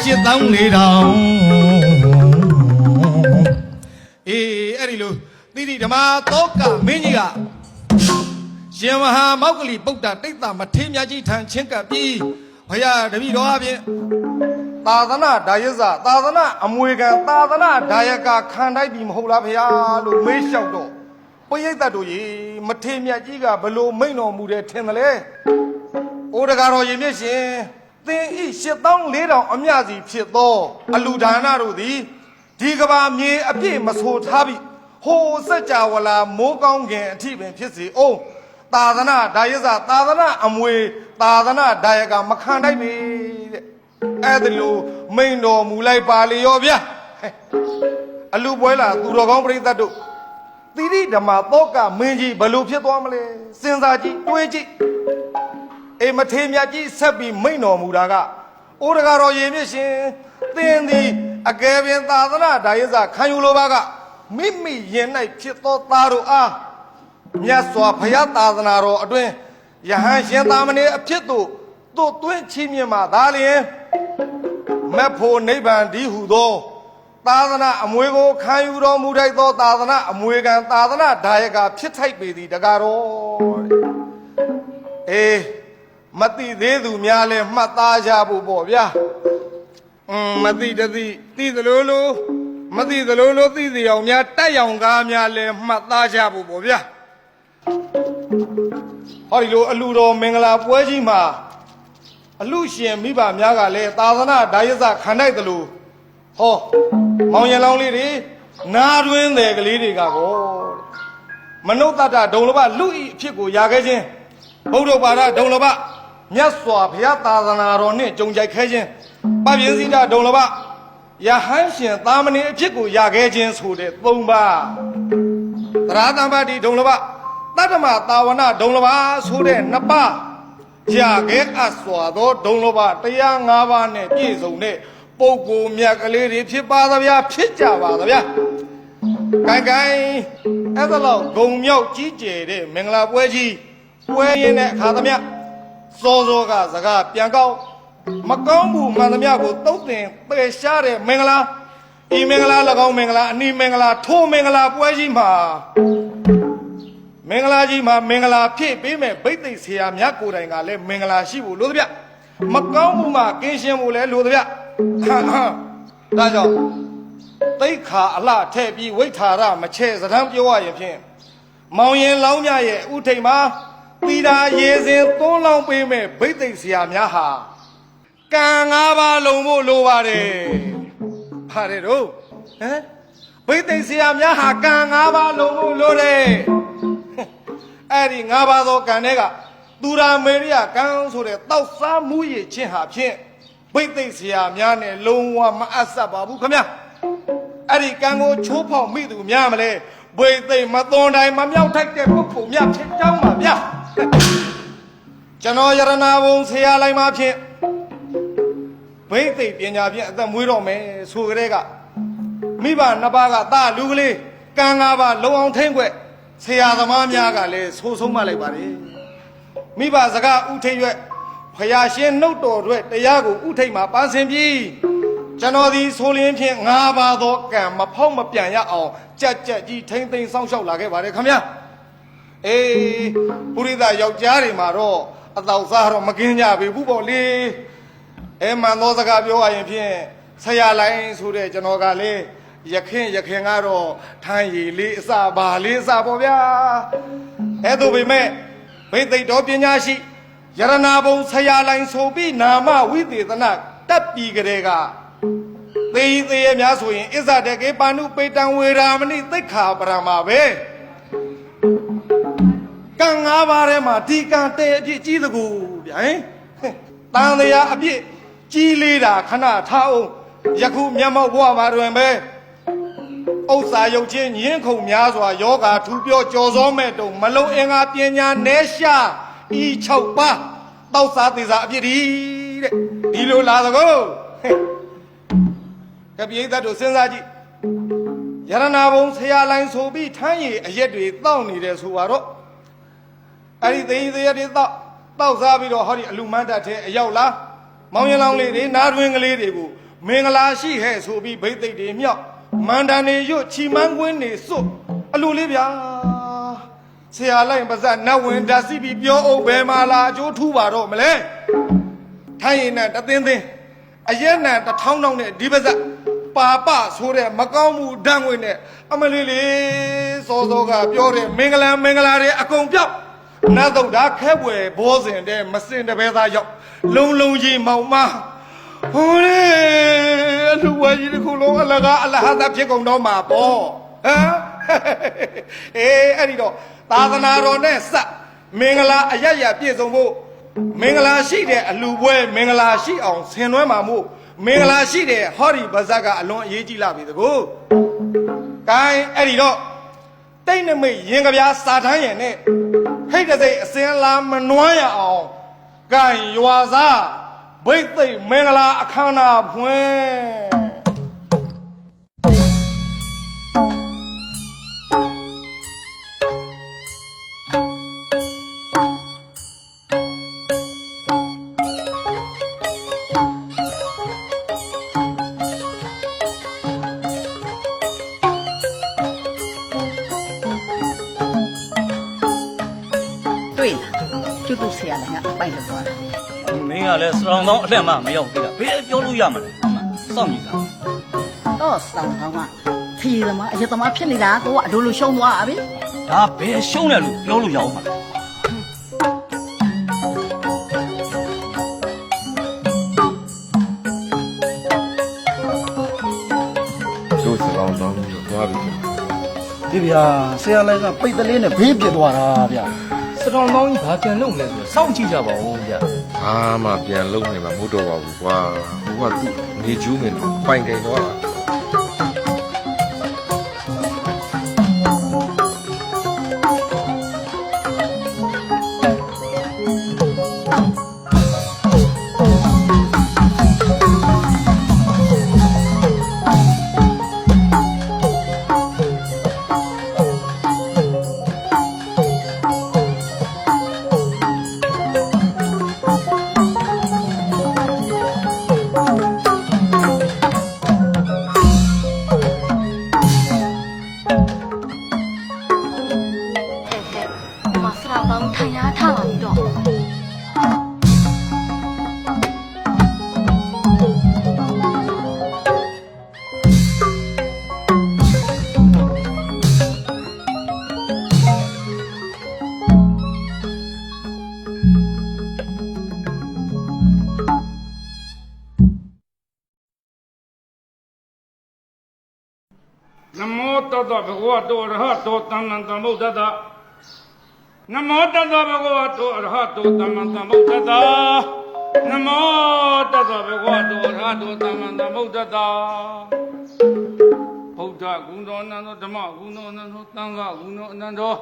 8400အဲ့ဒီလိုသီရိဓမ္မသောကမင်းကြီးကရှင်မဟာမောက္ကလိပုဒ္ဒတိတ်တမထေရမြတ်ကြီးထံချင်းကပ်ပြီးဘုရားတပည့်တော်အပြင်သာသနာဒါယဇသာသနာအမွေခံသာသနာဒါယကခံတိုက်ပြီမဟုတ်လားဘုရားလို့မေးလျှောက်တော့ပရိသတ်တို့ရေမထေရမြတ်ကြီးကဘလို့မိန့်တော်မူတယ်ထင်တယ်လေဩတကာတော်ရေမြင့်ရှင်သင်ဤ8400အမြစီဖြစ်သောအလူဒါနတို့သည်ဒီကဘာမြေအပြည့်မဆိုထားပြီဟိုစัจ java လာမိုးကောင်းခင်အထိပင်ဖြစ်စီအောင်သာသနာဒါယဇသာသနာအမွေသာသနာဒါယကမခံတိုက်ပြီတဲ့အဲ့ဒါလိုမိန်တော်မူလိုက်ပါလေရောဗျာအလူပွဲလာသူတော်ကောင်းပရိသတ်တို့သီရိဓမ္မသောကမင်းကြီးဘယ်လိုဖြစ်သွားမလဲစဉ်းစားကြည့်တွေးကြည့်မထေရမြတ်ကြီးဆက်ပြီးမိန်တော်မူတာကဩတကာတော်ရေမြင့်ရှင်သင်သည်အကယ်ပင်သာသနာဒါယဇခံယူလိုပါကမိမိရင်၌ဖြစ်သောသားတို့အားမြတ်စွာဘုရားသာသနာတော်အတွင်းယဟန်ရှင်သာမဏေအဖြစ်သို့သွင်းချီးမြှင့်မှသာလျှင်မဖို့နိဗ္ဗာန်ဒီဟုသောသာသနာအမွေကိုခံယူတော်မူထိုက်သောသာသနာအမွေခံသာသနာဒါယကဖြစ်ထိုက်ပေသည်တကားတော်မသိသေးသူများလဲမှတ်သားကြဖို့ပေါ့ဗျာမသိတသိသိသလိုလိုမသိသလိုလိုသိစီအောင်များတက်ရောင်ကားများလဲမှတ်သားကြဖို့ပေါ့ဗျာဟောဒီလိုအလူတော်မင်္ဂလာပွဲကြီးမှာအလူရှင်မိဘများကလည်းသာသနာဒါယဇခံတိုက်သလိုဟောမောင်ရလောင်းလေးတွေနာတွင်းတယ်ကလေးတွေကကောမနုဿတ္တဒုံလဘလူဤအဖြစ်ကိုရခဲ့ခြင်းဗုဒ္ဓဘာသာဒုံလဘမြတ်စွာဘုရားသာသနာတော်နှင့်ကြုံကြိုက်ခဲခြင်းပပြင်းစည်းတာဒုံလဘ ရဟန်းရှင်သာမဏေအဖြစ်ကိုရခဲ့ခြင်းဆိုတဲ့၃ပါးသရသမ္ပတ္တိဒုံလဘတတ္တမသာဝနာဒုံလဘဆိုတဲ့2ပါးရခဲ့အပ်စွာသောဒုံလဘတရား5ပါးနဲ့ပြည့်စုံတဲ့ပုဂ္ဂိုလ်မြတ်ကလေးတွေဖြစ်ပါသဗျာဖြစ်ကြပါသဗျာကိုင်အဲ့ဒါတော့ဂုံမြောက်ကြီးကျယ်တဲ့မင်္ဂလာပွဲကြီးပွဲရင်းတဲ့အခါသမျှစောစောကစကားပြန်ကောက်မကောင်းဘူးမှန်သမျှကိုတုတ်တင်ပယ်ရှားတဲ့မင်္ဂလာဤမင်္ဂလာ၎င်းမင်္ဂလာအနီးမင်္ဂလာထိုးမင်္ဂလာပွဲကြီးမှာမင်္ဂလာကြီးမှာမင်္ဂလာဖြစ်ပေးမဲ့ဗိသိက်ဆရာမြတ်ကိုယ်တိုင်ကလည်းမင်္ဂလာရှိဖို့လို့တဗျမကောင်းဘူးမှကင်းရှင်းဖို့လည်းလို့တဗျဒါကြောင့်သိခါအလှထည့်ပြီးဝိထာရမချဲစတန်းပြောရရင်ဖြင့်မောင်ရင်လောင်းမြရဲ့ဥထိတ်မှာသီတာရေစင်သွန်းလောင်းပေးမဲ့ဗိသိက်ဆရာများဟာကံ5ပါးလုံးဖို့လိုပါတယ်ပါတယ်တို့ဗိသိက်ဆရာများဟာကံ5ပါးလုံးဖို့လိုတယ်အဲ့ဒီ5ပါးသောကံတွေကသူရာမေရိယကံဆိုတဲ့တောက်စားမှုရခြင်းဟာဖြင့်ဗိသိက်ဆရာများနဲ့လုံးဝမအပ်ဆက်ပါဘူးခင်ဗျအဲ့ဒီကံကိုချိုးဖောက်မိသူများမလဲဗိသိက်မသွန်တိုင်းမမြောက်ထိုက်တဲ့ပုဂ္ဂိုလ်များဖြစ်ကြောင်းပါဗျကျွန်တော်ယရနာဘုံဆရာလိုက်မှာဖြင့်ဗိသိက်ပညာဖြင့်အသက်မွေးတော့မယ်ဆိုကြတဲ့ကမိဘ2ပါးကသာလူကလေးကံ5ပါးလုံအောင်ထိမ့်ွက်ဆရာသမားများကလည်းဆိုးဆုံးမလိုက်ပါလေမိဘစကားဥထိတ်ရွက်ဖယားရှင်နှုတ်တော်တွေတရားကိုဥထိတ်မှာပန်းစင်ပြီးကျွန်တော်ဒီဆိုလင်းဖြင့်5ပါးသောကံမဖောက်မပြန်ရအောင်ကြက်ကြီးထိမ့်သိမ်းစောင့်ရှောက်လာခဲ့ပါတယ်ခင်ဗျာအေးပုရိသယောက်ျားတွေမှာတော့အတောက်စားတော့မကင်းကြပြီဘူးပေါ့လေမှန်သောစကားပြောရရင်ဖြင့်ဆရာလိုင်းဆိုတဲ့ကျွန်တော်ကလည်းရခင်ကတော့ထမ်းရည်လေးအစပါလေးအစပေါ့ဗျာအဲ့ဒါပေမဲ့ဗိသိက်တော်ပညာရှိယရနာဘုံဆရာလိုင်းဆိုပြီးနာမဝိသေသနာတက်ပြီးကြတဲ့ကသေရများဆိုရင်အစ္ဆတကေပါဏုပေတံဝေရာမဏိသိက္ခာပရမပဲကံ5ပါးထဲမှာဒီကံတဲ့အဖြစ်ကြီးသကူဗျာတန်တရားအဖြစ်ကြီးလေးတာခဏထားအောင်ယခုမျက်မှောက်ဘဝမှာတွင်ပဲဥစ္စာယုတ်ချင်းညင်းခုန်များစွာယောဂါထူပြောကြော်စောမဲ့တုံမလုံးအင်္ဂါပညာနဲရှာဤ6ပါးတောက်စားသေးစားအဖြစ်ဒီလိုလာသကောကပိဋကတို့စဉ်းစားကြည့်ယရနာဘုံဆရာလိုင်းဆိုပြီးထမ်းရည်အရက်တွေတောက်နေတယ်ဆိုတော့အဲ့ဒီသေရတွေတောက်စားပြီးတော့ဟောဒီအလူမန်းတက်တဲ့အရောက်လာမောင်ရင်လောင်လေးတွေနားတွင်ကလေးတွေကိုမင်္ဂလာရှိဟဲ့ဆိုပြီးဗိသိက်တွေမြောက်မန္တန်နေရွတ်ချီမန်းကွင်းနေစွတ်အလူလေးဗျာဆရာလိုက်ပါစနတ်ဝင်ဓာစီပြီးပြောအောင်ဘယ်မှာလာအကျိုးထူပါတော့မလဲထိုင်းရင်နဲ့တသင်းအရက်နဲ့1000တောင်းနဲ့ဒီပါစပါပဆိုတဲ့မကောင်းမှုဓာတ်ငွေနဲ့အမလေးလေးစောစောကပြောတဲ့မင်္ဂလာတွေအကုန်ပြောက်နတ်သုဒ္ဓခဲွယ်ဘောဇင်တဲ့မစင်တပဲသားရောက်လုံကြီးမောင်မဟိုလေအလူဝဲကြီးတစ်ခုလုံးအလကားအလဟတာဖြစ်ကုန်တော့မှာပေါ့အဲ့ဒီတော့သာသနာတော်နဲ့စမင်္ဂလာအယပြည့်စုံဖို့မင်္ဂလာရှိတဲ့အလူပွဲမင်္ဂလာရှိအောင်ဆင်နွှဲမှာမို့မင်္ဂလာရှိတဲ့ဟောဒီပါဇက်ကအလွန်အရေးကြီးလာပြီတကူ။ကိုင်းအဲ့ဒီတော့တိတ်နမိတ်ရင်ကဗျာစာထမ်းရင်နဲ့ဟိတ်တဲ့စိတ်အစင်လာမနွမ်းရအောင်ကိုင်းရွာစားဘိတ်သိမင်္ဂလာအခမ်းအနားဖွင့်ကျွတ်ဆရာလည်းငါအပိုက်လောက်သွားတာမင်းကလည်းစရောင်သောအလှက်မှမရောက်သေးတာဘယ်ပြောလို့ရမလဲစောင့်ကြည့်တာတော့စရောင်ကောင်းကထီသမားအရသမားဖြစ်နေတာကိုကအလိုလိုရှုံးသွားပြီဒါဘယ်ရှုံးတယ်လို့ပြောလို့ရအောင်မလဲကျိုးစရောင်တော့သွားပြီဒီဗျာဆရာလည်းကပိတ်တလေးနဲ့ဘေးပြစ်သွားတာဗျာစတောင်ကောင်းကြီးဘာပြန်လုပ်မလဲဆိုတော့စောင့်ကြည့်ကြပါဦးဗျာဟာ ဘာမှပြန်လုံးနိုင်မှာမဟုတ်တော့ပါဘူးကွာဟိုကသူ့နေကျူးမင်းပိုင်တယ်တော့နမောတတ္တဘဂဝတောအရဟတောသမ္မာသမ္ဗုဒ္ဓတ္တနမောတတ္တဘဂဝတောအရဟတောသမ္မာသမ္ဗုဒ္ဓတ္တနမောတတ္တဘဂဝတောအရဟတောသမ္မာသမ္ဗုဒ္ဓတ္တဗုဒ္ဓဂုဏတော်အနန္တောဓမ္မဂုဏတော်အနန္တောသံဃဂုဏတော်အနန္တော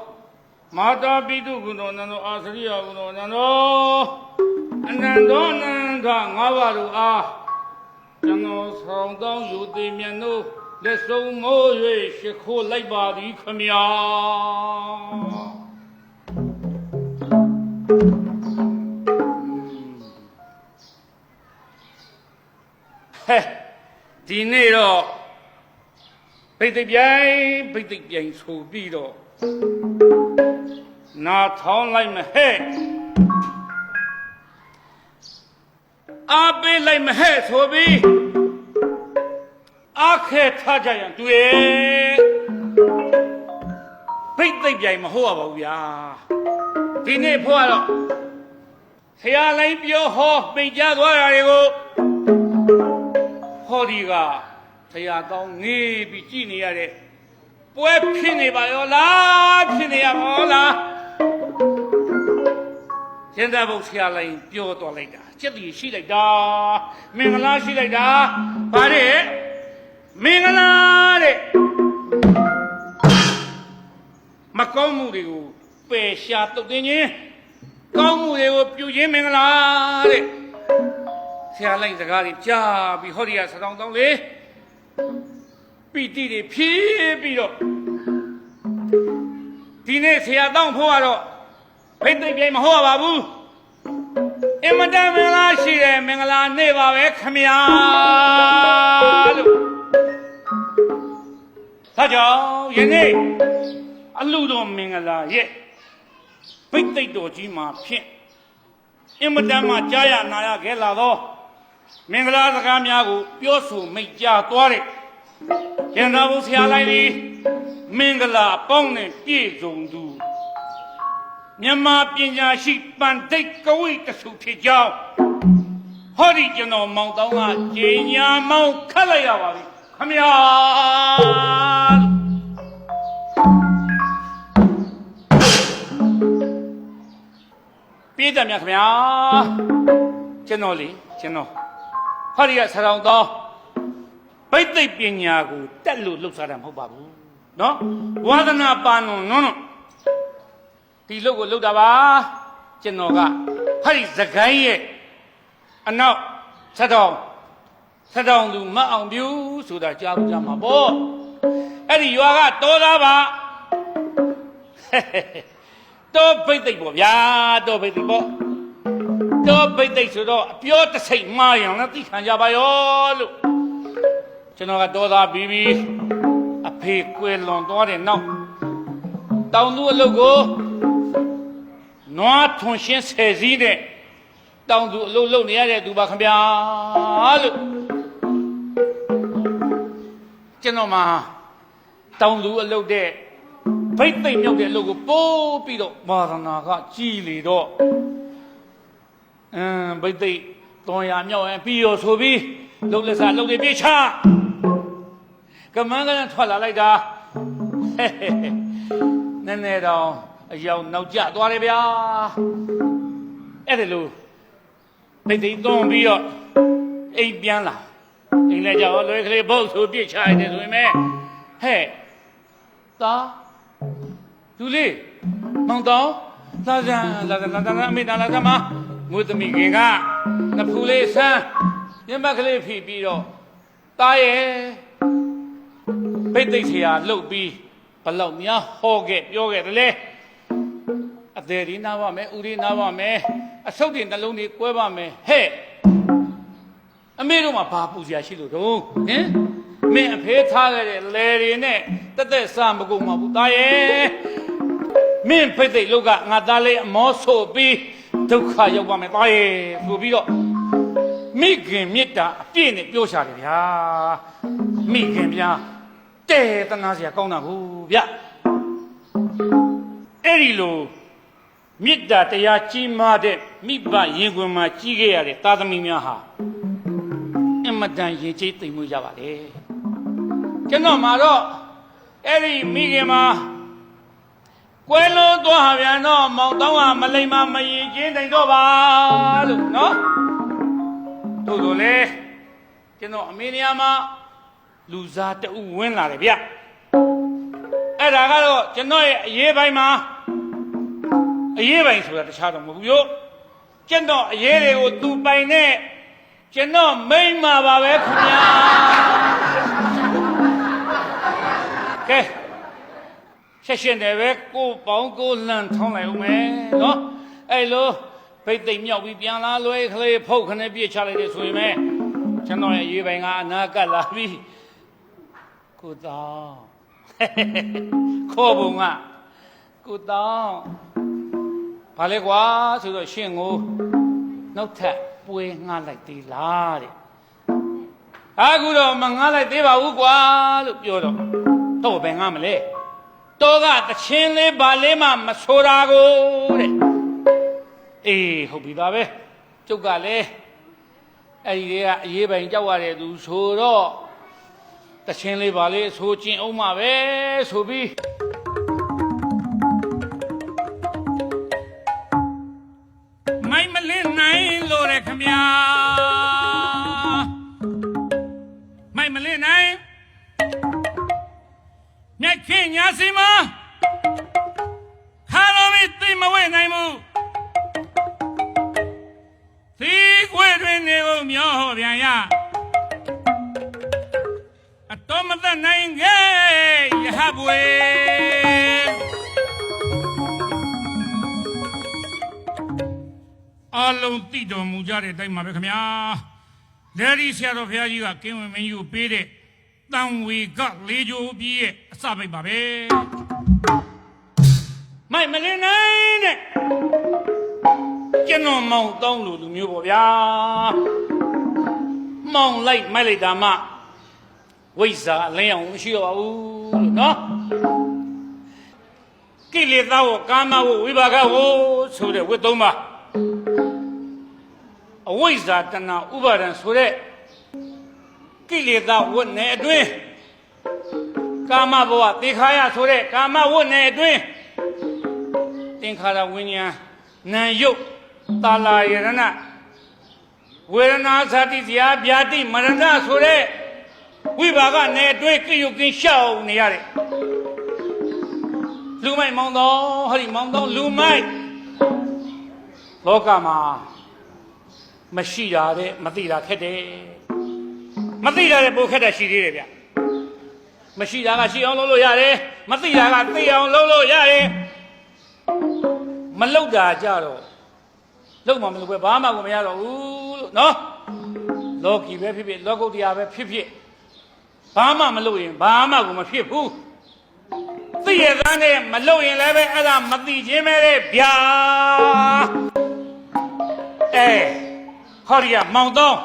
မာတာပိတုဂုဏတော်အနန္တောအာသရိယဂုဏတော်အနန္တောအနန္တောအနန္တငါးပါးတို့အားကျွန်တော်ဆောင်တောင်းယူသိမြတ်တို့လက်ဆုံးမိုး၍ရှိခိုးလိုက်ပါသည်ခမညာဟဲ့ဒီနေ့တော့ဘိတ်သိက်ပြိုင်ဆိုပြီးတော့နာထောင်းလိုက်မဟဲ့အားပေးလိုက်မဟဲ့ဆိုပြီးအခက်ထားကြရန်တွေ့ဘိတ်သိက်ပြိုင်မဟုတ်ရပါဘူးဗျာဒီနေ့ဖို့ကတော့ဆရာလိုင်းပြောဟောပိတ်ကြသွားတာတွေကိုဟောဒီကဆရာကောင်းငေးပြီးကြည်နေရတဲ့ပွဲဖြစ်နေပါရောလားဖြစ်နေရပါလားကျန်တဲ့ဘုဆရာလိုင်းပြောတော်လိုက်တာစက်တီရှိလိုက်တာမင်္ဂလာရှိလိုက်တာဗါတဲ့မင်္ဂလာတဲ့မကောင်းမှုတွေကိုပယ်ရှားတုတ်တင်ခြင်းကောင်းမှုတွေကိုပြုခြင်းမင်္ဂလာတဲ့ဆရာလိုက်စကားတွေကြားပြီးဟောဒီကဆထောင်တောင်းလေပီတိတွေဖြည့်ပြီးတော့ဒီနေ့ဆရာတောင်းဖို့ကတော့ဘိတ်သိက်ပြိုင်မဟုတ်ပါဘူးအင်မတန်မင်္ဂလာရှိတယ်မင်္ဂလာနေ့ပါပဲခမညာလို့ဒါကြောင့်ယနေ့အလှတော်မင်္ဂလာရဲ့ဘိတ်သိက်တော်ကြီးမှာဖြင့်အင်မတန်မှကြားရနာရခဲ့လာသောမင်္ဂလာစကားများကိုပြောဆိုမိတ်ကြားသွားတဲ့ကျန်တော်ဘုဆရာလိုက်သည်မင်္ဂလာပေါင်းနဲ့ပြည့်စုံသူမြန်မာပညာရှိပန္တိတ်ကဝိတဆုဖြစ်ကြောင်းဟောဒီကျွန်တော်မောင်တောင်းကကြေညာမောင်းခတ်လိုက်ရပါပြီခမညာပြည်တယ်မြတ်ခမညာကျွန်တော်ဟောဒီကဆရာတော်ဘိတ်သိက်ပညာကိုတက်လို့လှုပ်ရှားတာမဟုတ်ပါဘူးနော်ဝါဒနာပါနုံနုံဒီလုတ်ကိုလှုပ်တာပါကျွန်တော်ကဟောဒီစကိုင်းရဲ့အနောက်ဆက်တောင်သူမအောင်ပြူဆိုတာကြားလို့ကြမှာပေါ့အဲ့ဒီရွာကတော်သားပါတော်ဘိတ်သိက်ပေါ့ဗျာတော်ဘိတ်သိက်ပေါ့တော်ဘိတ်သိက်ဆိုတော့အပြောတစိတ်မှားရင်လည်းသိခံကြပါရောလို့ကျွန်တော်ကတော်သားပြီးပြီးအဖေကွယ်လွန်သွားတဲ့နောက်တောင်သူအလုပ်ကိုနွားထွန်ရှင်းဆယ်စည်းတဲ့တောင်သူအလုပ်လုပ်နေရတဲ့သူပါခင်ဗျာလို့ကျွန်တော်မှာတောင်သူအလုပ်တဲ့ဘိတ်သိက်မြောက်တဲ့အလုပ်ကိုပိုးပြီးတော့မာသနာကကြီးလေတော့ဘိတ်သိက်300မြောက်ရင်ပြီးရောဆိုပြီးလှုပ်လက်စားလှုပ်တွေပြေးချကမန်းကလည်းထွက်လာလိုက်တာနည်းနည်းတော့အယောင်နောက်ကျသွားတယ်ဗျာအဲ့ဒါလို့ ပိတ်သိမ့်သွန်းပြီးတော့အိမ်ပြန်လာအိမ်လည်းကြောက်လွယ်ကလေးဘုတ်ဆိုပြစ်ချရတယ်ဆိုရင်မဲဟဲ့သားလူလေးမောင်တော်လာစမ်းအမေတာလာစမ်းမငွေသမီးခင်ကနဖူးလေးဆန်းညမက်ကလေးဖိပြီးတော့သားရဲ့ပိတ်သိမ့်ဆရာလှုပ်ပြီးဘလောက်များဟောခဲ့ပြောခဲ့တယ်လေအသေးဒီနာပါမယ်ဦးဒီနာပါမယ်အဆုတ်တွေနှလုံးတွေကွဲပါမယ်ဟဲ့အမေတို့မှာဘာပူစရာရှိလို့တော့ဟင်မင်းအဖေးထားခဲ့တဲ့လေတွေနဲ့တက်တက်စမကုန်ပါဘူးသားရဲ့မင်းဖိတ်သိမ့်လောက်ကငါသားလေးအမောဆိုပြီးဒုက္ခရောက်ပါမယ်သားရဲ့ဆိုပြီးတော့မိခင်မြစ်တာအပြည့်နဲ့ပြောရှာတယ်ဗျာမိခင်ဗျာတဲတနာစရာကောင်းတာဘူးဗျအဲ့ဒီလိုမေတ္တာတရားကြီးမားတဲ့မိဘရင်ခွင်မှာကြီးခဲ့ရတဲ့သားသမီးများဟာအမတန်ရင်ကျေးသိမ်မှုကြပါလေကျွန်တော်မှာတော့အဲ့ဒီမိခင်မှာကွယ်လွန်သွားဟာပြန်တော့မောင်တောင်းဟာမလိမ္မာမရင်ချင်းတိုင်တော့ပါလို့နော်တို့တို့လေကျွန်တော်အမေနေရာမှာလူစားတအုပ်ဝင်လာတယ်ဗျအဲ့ဒါကတော့ကျွန်တော်ရဲ့အရေးပိုင်းမှာအရေးပိုင်းဆိုတာတခြားတော့မဟုတ်ဘူးယောကျွန်တော်အရေးတွေကိုသူပိုင်နဲ့ကျွန်တော်မိမ့်မှာပါပဲခင်ဗျာကဲရှင်းတယ်ပဲကိုပေါင်းကိုလှန်ထောင်းလိုက်ဦးမယ်နော်အဲ့လိုပိတ်သိမ့်မြောက်ပြီးပြန်လာလွယ်ကလေးဖုတ်ခနဲ့ပြစ်ချလိုက်တယ်ဆိုရင်ပဲကျွန်တော်ရဲ့အရေးပိုင်းကအနာကပ်လာပြီကိုတောင်းခေါ်ပုံကကိုတောင်းဘာလဲကွာဆိုတော့ရှင်ကိုနောက်ထပ်ပွေးငှားလိုက်သေးလားတဲ့အခုတော့မငှားလိုက်သေးပါဘူးကွာလို့ပြောတော့ဘယ်ငှားမလဲတော့ကတချင်းလေးဘာလေးမှမဆိုတာကိုတဲ့အေးဟုတ်ပြီသားပဲကျုပ်ကလည်းအဲ့ဒီကအရေးပိုင်ကြောက်ရတဲ့သူဆိုတော့တချင်းလေးပါလေးဆိုကျင်အောင်မှာပဲဆိုပြီးမိုင်းမလင်းနိုင်လို့ရခမညာမိုင်းမလင်းနိုင်မြက်ခင်ညာစီမခါတော်မီသိမဝဲနိုင်ဘူးသီးခွေတွင်နေကိုမျောဟောပြန်ရအတော်မသက်နိုင်ခဲ့ရဟပွေအလုံးတိတော်မူကြတဲ့အတိုင်းပါပဲခင်ဗျာလက်ဒီဆရာတော်ဘုရားကြီးကကင်းဝင်မင်းကြီးကိုပေးတဲ့တန်ဝေကလေးကြိုးပြီးရဲ့အစပိတ်ပါပဲမိုက်မလင်းနိုင်တဲ့ကျွန်တော်မောင်တောင်းလို့လူမျိုးပေါ့ဗျာမောင်လိုက်မိုက်လိုက်တာမှဝိဇ္ဇာအလင်းအောင်မရှိတော့ပါဘူးလို့နော်ကိလေသာဝကာမဝဝိပါကဝဆိုတဲ့ဝိသုံးပါအဝိဇ္ဇာတဏဥပါဒံဆိုတဲ့ကိလေသာဝတ်နယ်အတွင်းကာမဘဝသေခါရဆိုတဲ့ကာမဝတ်နယ်အတွင်းသင်္ခါရဝိညာဉ်နာယုတ်တာလာယရဏဝေဒနာဇာတိဇာဗျာတိမရဏဆိုတဲ့ဝိပါကနယ်အတွင်းကိယုတ်ကင်းရှောက်နေရတယ်လူမိုက်မောင်းတော်ဟောဒီမောင်းတော်လူမိုက်လောကမှာမရှိတာတဲ့မသိတာခက်တယ်မသိတာတဲ့ပိုခက်တာရှိသေးတယ်ဗျမရှိတာကရှိအောင်လုပ်လို့ရတယ်မသိတာကသိအောင်လုပ်လို့ရတယ်မလုပ်တာကြတော့လုပ်မှမလုပ်ပဲဘာမှကိုမရတော့ဘူးလို့နော်လောကီပဲဖြစ်ဖြစ်လောကုတ္တရာပဲဖြစ်ဖြစ်ဘာမှမလုပ်ရင်ဘာမှကိုမဖြစ်ဘူးသိရသားနဲ့မလုပ်ရင်လည်းပဲအဲ့ဒါမသိခြင်းပဲလေဗျာဟောဒီကမောင်တောင်း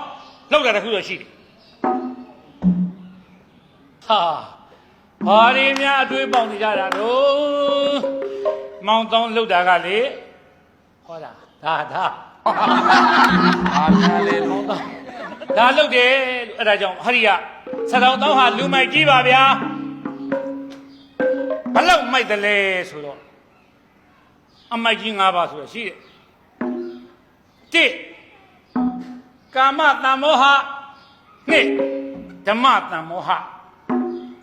လောက်တာတခုတော့ရှိတယ်ဟာဘာတွေများအတွေးပေါက်နေကြတာတော့မောင်တောင်းလောက်တာကလေဟောတာဒါအာလေမောင်တောင်းဒါလောက်တယ်လို့အဲ့ဒါကြောင့်ဟရိယဆရာတော်ဟာလူမိုက်ကြီးပါဗျာဘလောက်မိုက်တယ်လဲဆိုတော့အမိုက်ကြီး၅ပါးဆိုရရှိတယ် ကာမတံမောဟနှစ်ဓမ္မတံမောဟ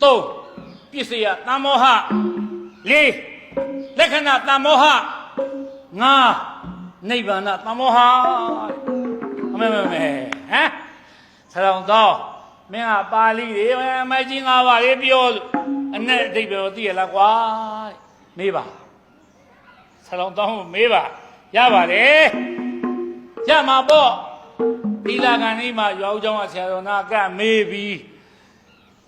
သုံးပစ္စယတံမောဟလေးလက္ခဏာတံမောဟငါးနိဗ္ဗာန်တံမောဟအမေဟမ်ဆရာတော်မင်းကပါဠိတွေမကြီး၅ပါးလေးပြောလို့အနဲ့အဓိပ္ပာယ်သိရလားကွာမေးပါဆရာတော်မေးပါရပါတယ်ရမှာပေါ့ဒီလာကန်လေးမှာရွာဦးကျောင်းကဆရာတော်နာကမေးပြီး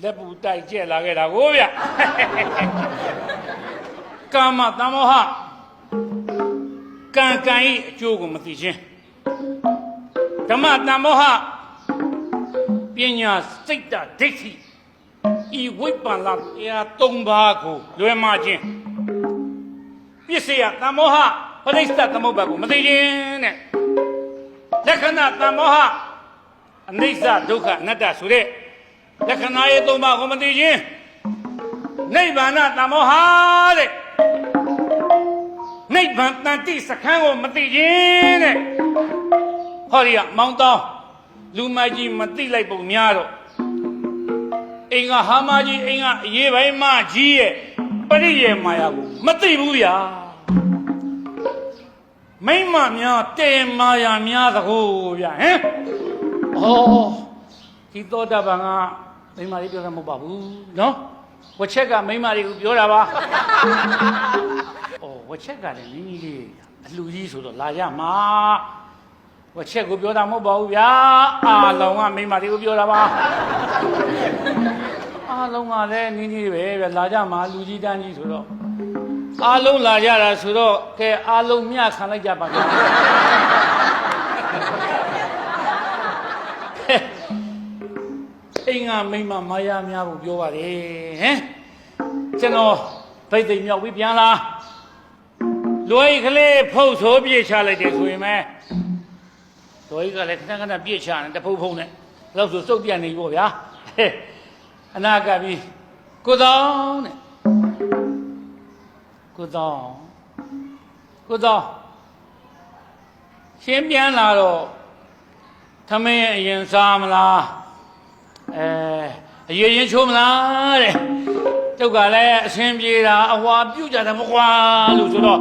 လက်ပူတိုက်ကျက်လာခဲ့တာကိုဗျကာမတမောဟကံကံဤအကျိုးကိုမသိခြင်းဓမ္မတမောဟပညာစိတ်တဒိဋ္ဌိဤဝိပ္ပန္နတရား၃ပါးကိုလွယ်မှားခြင်းပစ္စယတမောဟပရိစ္ဆသမုပ္ပါကိုမသိခြင်းတဲ့လက္ခဏာတမောဟအနိစ္စဒုက္ခအနတ္တဆိုတဲ့လက္ခဏာရဲ့၃ပါးကိုမသိခြင်းနိဗ္ဗာန်တမောဟတဲ့နိဗ္ဗာန်တန်တိစခန်းကိုမသိခြင်းတဲ့ဟောဒီကမောင်တောင်းလူမကြီးမသိလိုက်ပုံများတော့အိမ်ကဟာမကြီးအိမ်ကအရေးပိုင်းမကြီးရဲ့ပရိယေမာယာကိုမသိဘူးဗျာမိမများတေမာယာများသကိုဗျာဟမ်ဩဒီသောတာပန်ကမိမလေးပြောတာမဟုတ်ပါဘူးနော်ဝချက်ကမိမလေးကိုပြောတာပါဩဝချက်ကလည်းနည်းနည်းလေးအလှကြီးဆိုတော့လာရမှာဝချက်ကိုပြောတာမဟုတ်ပါဘူးဗျာအားလုံးကမိမလေးကိုပြောတာပါအားလုံးကလည်းနည်းနည်းပဲဗျလာကြမှာလူကြီးတန်းကြီးဆိုတော့အားလုံးလာကြတာဆိုတော့ကဲအားလုံးမျှခံလိုက်ကြပါဗျာအိမ်ကမိမမာယာများကိုပြောပါတယ်ဟမ်ကျွန်တော်ဗိတ်သိမ်မြောက်ပြီးပြန်လာလွယ်ကလေးဖုတ်ဆိုးပြေချလိုက်တယ်ဆိုရင်မဲတော်ကြီးကလည်းခဏခဏပြည့်ချတယ်တဖုံဖုံနဲ့လောက်ဆိုစုပ်ပြတ်နေပြီပေါ့ဗျာအနာကပြီးကိုသောင်းတဲ့ကိုသောင်းရှင်းပြန်လာတော့သမင်းအရင်စားမလားအရင်ချိုးမလားတဲ့ကျုပ်ကလည်းအဆင်ပြေတာအဟွာပြုတ်ကြတယ်မကွာလို့ဆိုတော့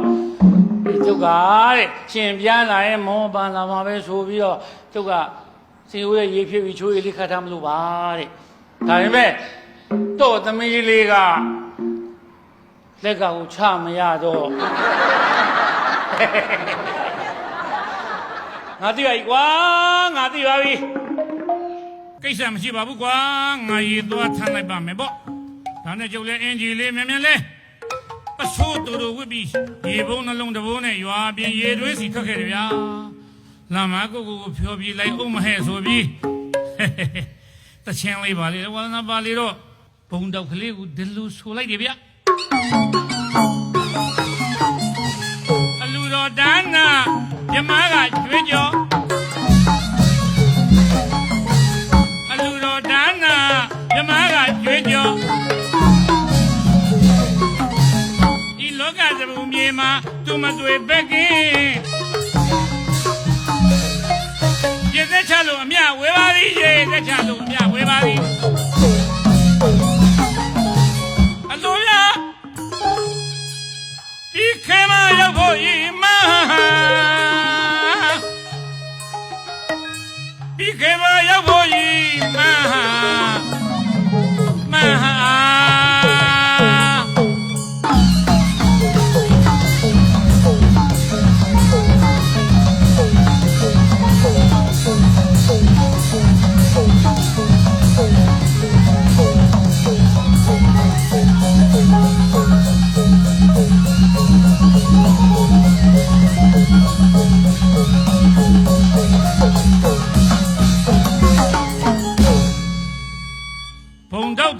ကျုပ်ကတဲ့ရှင်ပြန်လာရင်မောပန်လာမှာပဲဆိုပြီးတော့ကျုပ်ကစင်ဦးရဲ့ရေဖြစ်ပြီးချိုးရည်လေးခတ်ထားမလို့ပါတဲ့ဒါပေမဲ့တော့သမီးလေးကလက်ကကိုချမရတော့ငါသိပါပြီကွာငါသိပါပြီကိစ္စမရှိပါဘူးကွာငါရေသွားထမ်းလိုက်ပါမယ်ပေါ့ဒါနဲ့ကျုပ်လည်းအင်ဂျီလေးမြန်မြန်လေးအဆိုးတူတူဝစ်ပြီးရေဘုံနှလုံးတစ်ဘုံနဲ့ရွာပြင်ရေတွင်းစီထွက်ခဲ့တယ်ဗျာလာမကိုဖြောပြီးလိုက်အောင်မဟဲ့ဆိုပြီးတချင်းလေးပါလေဝါနာပါလေတော့ဘုံတောက်ကလေးကိုဒီလူဆိုလိုက်တယ်ဗျအလူတော်ဒါနာမြမကကျွေးကြောအလူတော်ဒါနာမြမကကျွေးကြောလောကသဘုံမြေမှာသူမတွေ့ဘက်ကင်းရေသက်ချလို့အမြဝေပါသည်ရေသက်ချလို့အမြဝေပါသည်အလိုရဒီခေမရောက်ဖို့ဤမဒီခေမရောက်ဖို့ဤမ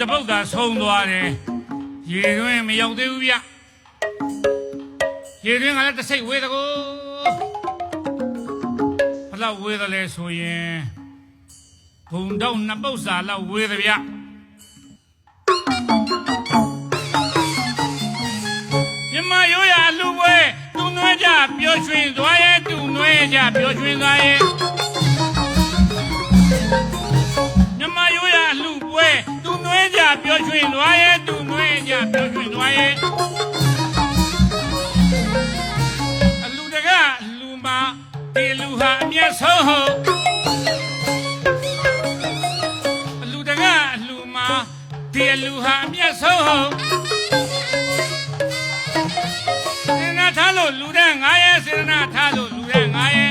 တပုတ်သာဆုံးသွားတယ်ရေတွင်းမရောက်သေးဘူးဗျရေတွင်းကလည်းတစ်စိတ်ဝေးတကူဘလောက်ဝေးတယ်လဲဆိုရင်ဘုံတော့နှစ်ပုတ်စာလောက်ဝေးတယ်ဗျမြမရိုးရအလူပွဲသူနွဲကြပျော်ရွှင်သွားရဲ့သူနွဲကြပျော်ရွှင်သွားရဲ့表群乱耶，都乱家表群乱耶。路这个路马，的路下面守候。路这个路马，的路下面守候。谁那他路路的俺也，谁那他路路的俺也。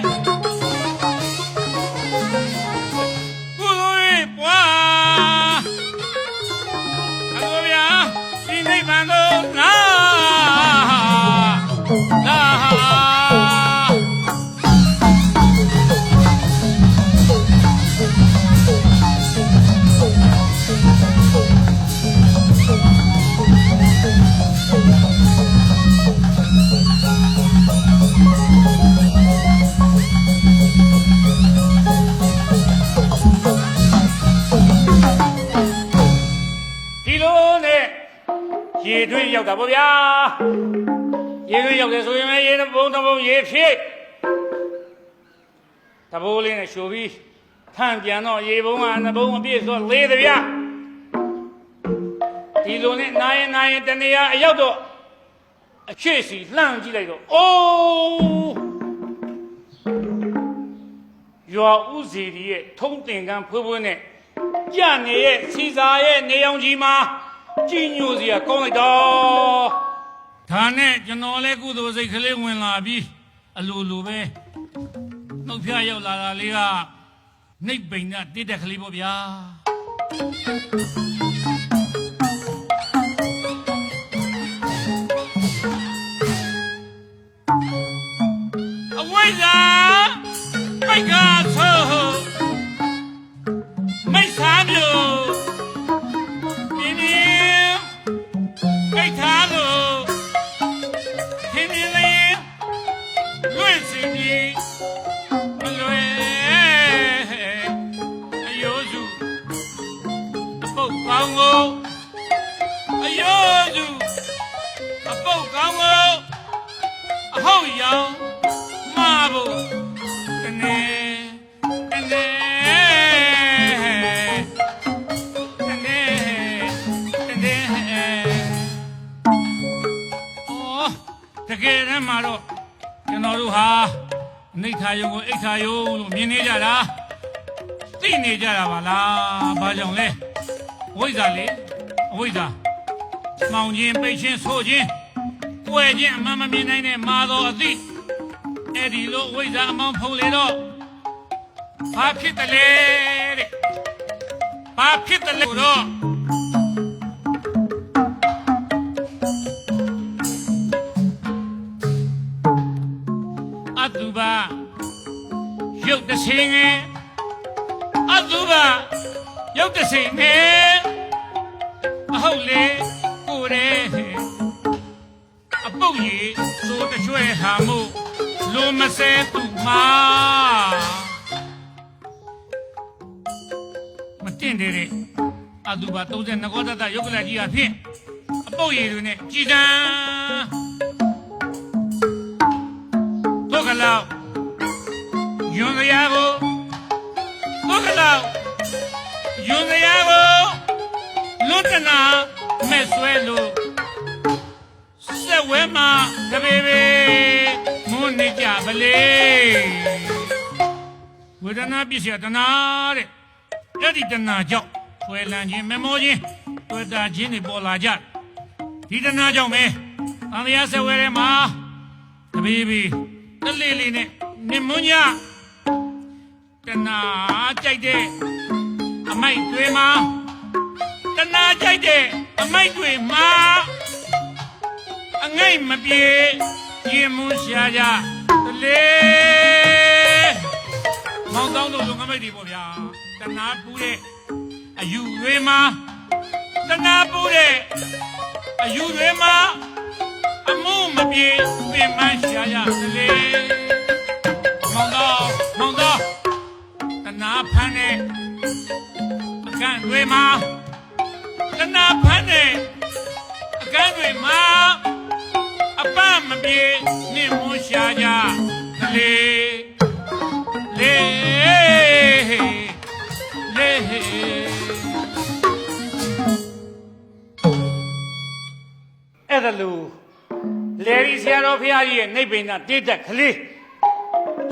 夜队要打不呀？夜队要的所以呢，夜的不夜皮，打不嘞呢，小皮，看见了夜不啊，那不别说累的呀。第六呢，那也等你呀，要多，确实浪起来了哦。若无这里通电杆婆婆呢，家里也其他也那样子吗？今牛子也讲来到，他呢就拿来骨头在口里闻拉比，撸撸呗，弄片要拉那个，那边呢地在口里不边。为啥没干错？没啥牛？你看有我一看有明年家啦，今年家啦吧啦，把将来为啥嘞？为啥？毛巾白钱错钱，外件慢慢明年呢马到地，哎地路为啥忙跑来了？把皮的来的，把皮的来了。阿杜巴。有的是呢，阿祖吧，有的是呢，后来过来，阿宝爷说的学哈木，罗马塞杜马，我听的嘞，阿祖吧都在那个的有个来几阿片，阿宝爷的呢，几张，多个老。用的呀不，多个老，用的呀不，路在哪没水路，社会嘛，特别别，我那家不嘞，我在那必须在哪的，这里在哪叫，回来钱没毛钱，我在钱里包拉家，你在哪叫没？俺们也社会的嘛，特别别，这里里呢，你们家。在哪在的？阿妹对吗？在哪在的？阿妹对吗？阿爱没别，夜幕下呀，嘞，毛当都用阿妹的不呀？在哪不的？阿有对吗？在哪不的？阿有对吗？阿木没别，别满下呀，嘞，毛当。哪盘呢？干对吗？哪盘呢？干对吗？阿爸们别你莫下家嘞嘞嘞。တယ်လို့လေရီဆရာတော်ဖရာကြီးရဲ့နိဗ္ဗာန်တေးတက်ကလေး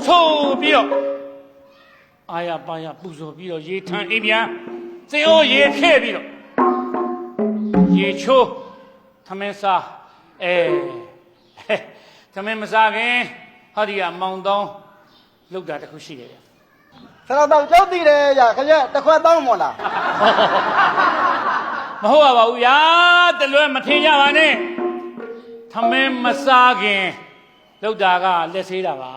ဆိုပြီးတော့အာရပါရပူဇော်ပြီးတော့ရေထမ်းအိမ်ပြန်စေအိုးရေဖြည့်ပြီးတော့ရေချိုးသမင်းစားသမင်းမစားခင်ဟောဒီကမောင်တောင်းလောက်တာတခုရှိတယ်ဗျဆရာတော်ကြောက်သိတယ်ရခရက်တစ်ခွက်တောင်းမလားမဟုတ်ပါဘူးဗျာတလွဲမထင်ကြပါနဲ့သမင်းမစားခင်လောက်တာကလက်ဆေးတာပါ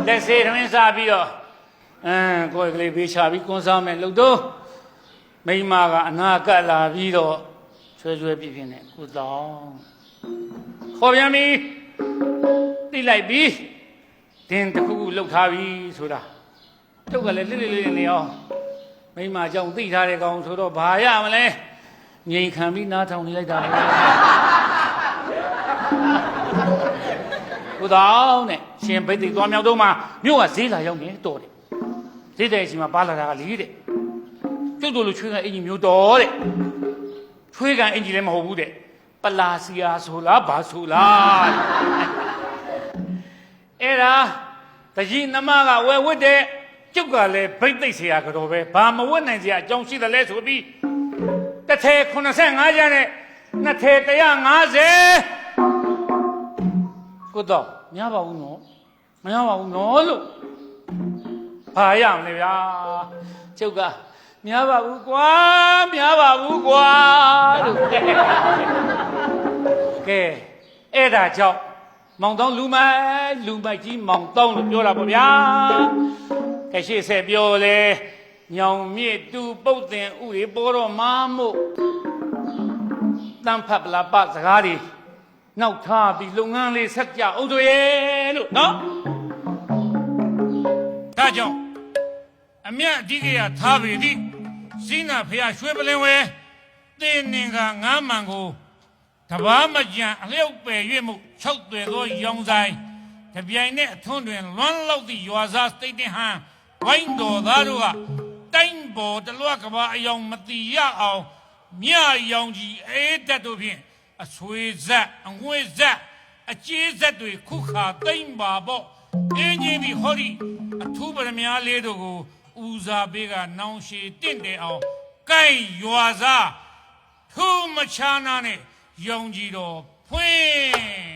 လက်ဆေးသမင်းစားပြီးတော့ကိုယ်ကလေးဘေးချပြီးကွန်းစားမယ်လို့တော့မိမကအနာကပ်လာပြီးတော့ဆွဲဆွဲပြပြနဲ့ကိုတောင်းခေါ်ပြန်ပြီတိလိုက်ပြီတင်းတစ်ခုခုလှုပ်ထားပြီဆိုတာတုတ်ကလည်းလေးနေအောင်မိမကြောင့်သိထားတဲ့ကောင်ဆိုတော့ဘာရမလဲငြိမ်ခံပြီးနားထောင်နေလိုက်တာလေကိုတောင်းနဲ့ရှင်ဘိတ်သိသွားမြောက်တော့မှမြို့ကဈေးလာရောက်နေတော်တယ်ဈေးတဲ့အချိန်မှာပါလာတာကလီတဲ့ကျုပ်တို့လိုချွေးကန်အင်ကြီးမျိုးတော်တဲ့ချွေးကန်အင်ကြီးလည်းမဟုတ်ဘူးတဲ့ပလာစီယာဆိုလားဘာဆိုလားအဲ့ဒါတကြီးနှမကဝယ်ဝတ်တဲ့ကျုပ်ကလည်းဘိတ်သိက်เสียကတော့ပဲဘာမဝတ်နိုင်เสียအကြောင်းရှိတယ်လဲဆိုပြီးတစ်ထည်85ကျန်းနဲ့နှစ်ထည်150ကိုတော့များပါဘူးနော်မရပါဘူးနော်လို့ဘာရမလဲဗျာကျုပ်ကများပါဘူးကွာများပါဘူးကွာလို့ကဲအဲ့ဒါကြောင့်မောင်တောင်းလူမိုက်ကြီးမောင်တောင်းလို့ပြောတာပေါ့ဗျာကဲရှေ့ဆက်ပြောလေညောင်မြစ်တူပုတ်တင်ဥတွေပေါ်တော့မာမို့တန်ဖတ်ပလာပစကားတွေနောက်ထားပြီးလုပ်ငန်းလေးဆက်ကြအောင်ဆိုရဲ့လို့နော်ဒါကြောင့်အမြတ်အဓိကရထားပြီဒီစိနာဖျားရွှေပလင်ဝဲတင်းနင်ကငါးမှန်ကိုတဘာမကြံအလျောက်ပယ်၍မှု၆သွယ်သောရောင်ဆိုင်တပြိုင်နက်အထွန်းတွင်လွမ်းလောက်သည့်ရွာစားစတိတ်တင်ဟန်ဝိုင်းတော်သားတို့ကတိုင်းပေါ်တလွတ်ကဘာအယောင်မတိရအောင်မြရောင်ကြီးအေးတက်တို့ဖြင့်အဆွေဇက်အငွေဇက်အကျေးဇက်တွေခုခါသိမ့်ပါပေါ့အင်းကြီးဒီဟောဒီအထူးပရမများလေးတို့ကိုဦးစားပေးကနောင်ရှည်တင့်တယ်အောင်ကိုင်ရွာစားထူးမချာနာနဲ့ရောင်ကြီးတော်ဖွင့်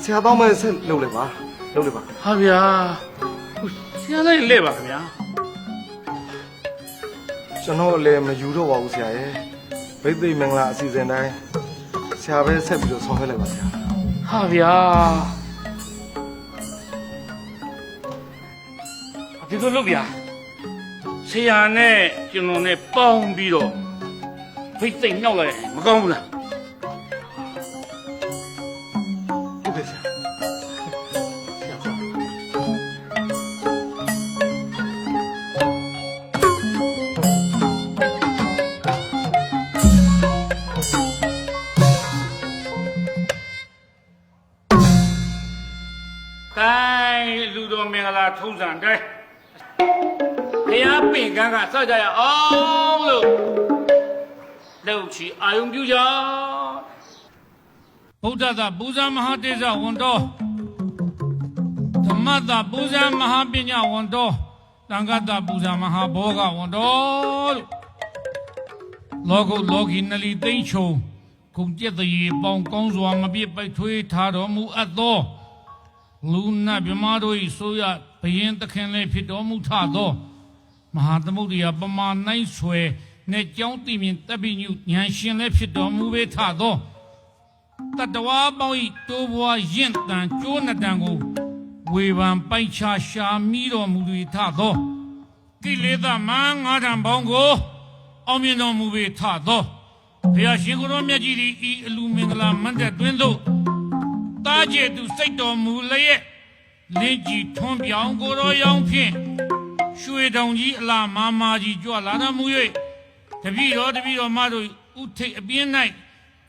ဆရာတော်မဆက်လုပ်လိုက်ပါဟာဗျာဆရာလေးလက်ပါခင်ဗျာကျွန်တော်လည်းမယူတော့ပါဘူးဆရာရဲ့ဘိသိက်မင်္ဂလာအစီအစဉ်တိုင်းဆရာပဲဆက်ပြီးတော့ဆောင်ရွက်လိုက်ပါဆရာဟာဗျာဒီလိုလုပ်ဗျာဆရာနဲ့ကျွန်တော်နဲ့ပေါင်းပြီးတော့ဘိသိက်နှောက်လိုက်မကောင်းဘူးလားထုံးစံတိုင်းတရားပင်ကန်းကစောက်ကြရအောင်လို့လောက်ချီအာယုံပြုကြဗုဒ္ဓသာပူဇာမဟာတေဇဝန်တော်ဓမ္မသာပူဇာမဟာပညာဝန်တော်သံဃာသာပူဇာမဟာဘောဂဝန်တော်လို့လောကီနလီသိမ့်ချုံခုံကျက်တရေပေါင်းကောင်းစွာမပြစ်ပိုက်ထွေးထားတော်မူအပ်သောလူနာမြမတို့၏ဆိုရဘယင်သခင်လည်းဖြစ်တော်မူထသောမဟာသမုဒ္ဒရာပမာနိုင်ဆွေနဲ့ကြောင်းတည်မြင်တပ်ပိညုဉာဏ်ရှင်လည်းဖြစ်တော်မူပေထသောတတဝါပေါင်း၏တိုးဘွားရင့်တန်ကျိုးနှစ်တန်ကိုဝ ဝေဖန်ပိုက်ချရှာမိတော်မူ၍ထသောကိလေသာမန်ငါးတံပေါင်းကိုအောင်မြင်တော်မူ၍ထသောဘုရားရှင်ကိုယ်တော်မြတ်ကြီးသည်ဤအလူမင်္ဂလာမန္တတွင်သို့တားကျဲသူစိတ်တော်မူလျက်လင်းကြီးထွန်းပြောင်းကိုယ်တော်ရောင်ဖြင့်ရွှေတောင်ကြီးအလားမာမာကြီးကြွလာတော်မူ၍တပည့်တော်မတို့ဥထိတ်အပြင်း၌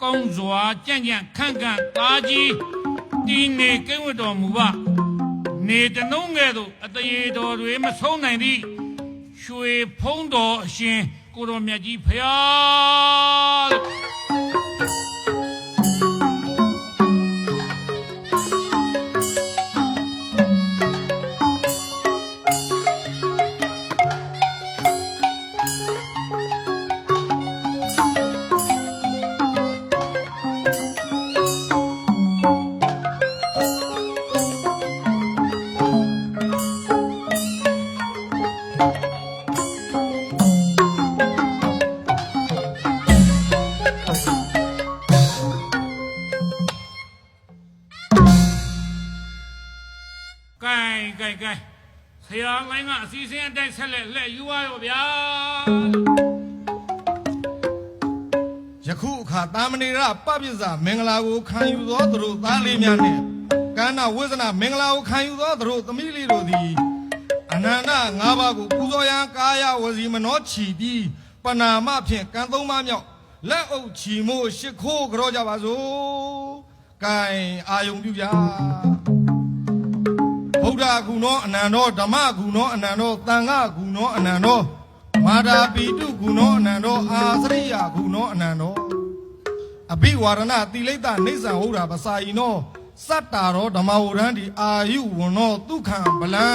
ကောင်းစွာကြံ့ကြံ့ခန့်ခန့်သားကြီးတီနေကဲဝတ်တော်မူပါနေတနှုံးငယ်သို့အတရေတော်တွေမဆုံးနိုင်သည့်ရွှေဖုံးတော်အရှင်ကိုတော်မြတ်ကြီးဖရာဆရာလိုင်းကအစီအစဉ်အတိုင်းဆက်လက်ယူပါရောဗျာယခုအခါတာမဏေရပပစ္စာမင်္ဂလာကိုခံယူသောသူတို့သားလေးများနှင့်ကန္နာဝိဇ္ဇနာမင်္ဂလာကိုခံယူသောသူတို့သမီးလေးတို့သည်အနန္တ၅ပါးကိုပူဇော်ရန်ကာယဝစီမနောချီပြီးပဏာမဖြင့်ကံသုံးပါးမြောက်လက်အုပ်ချီမို့ရှ िख ိုးကြောကြပါစို့။ကဲအာယုံပြုကြဗုဒ္ဓဂုဏောအနန္တောဓမ္မဂုဏောအနန္တောသံဃာဂုဏောအနန္တောမာတာပိတုဂုဏောအနန္တောအာသရိယဂုဏောအနန္တောအဘိဝါရဏတိလိတ္တနေဆံဟုတ်တာပစာယိနောစတ္တာရောဓမ္မဝရံဒီအာယုဝနောဒုက္ခံဗလံ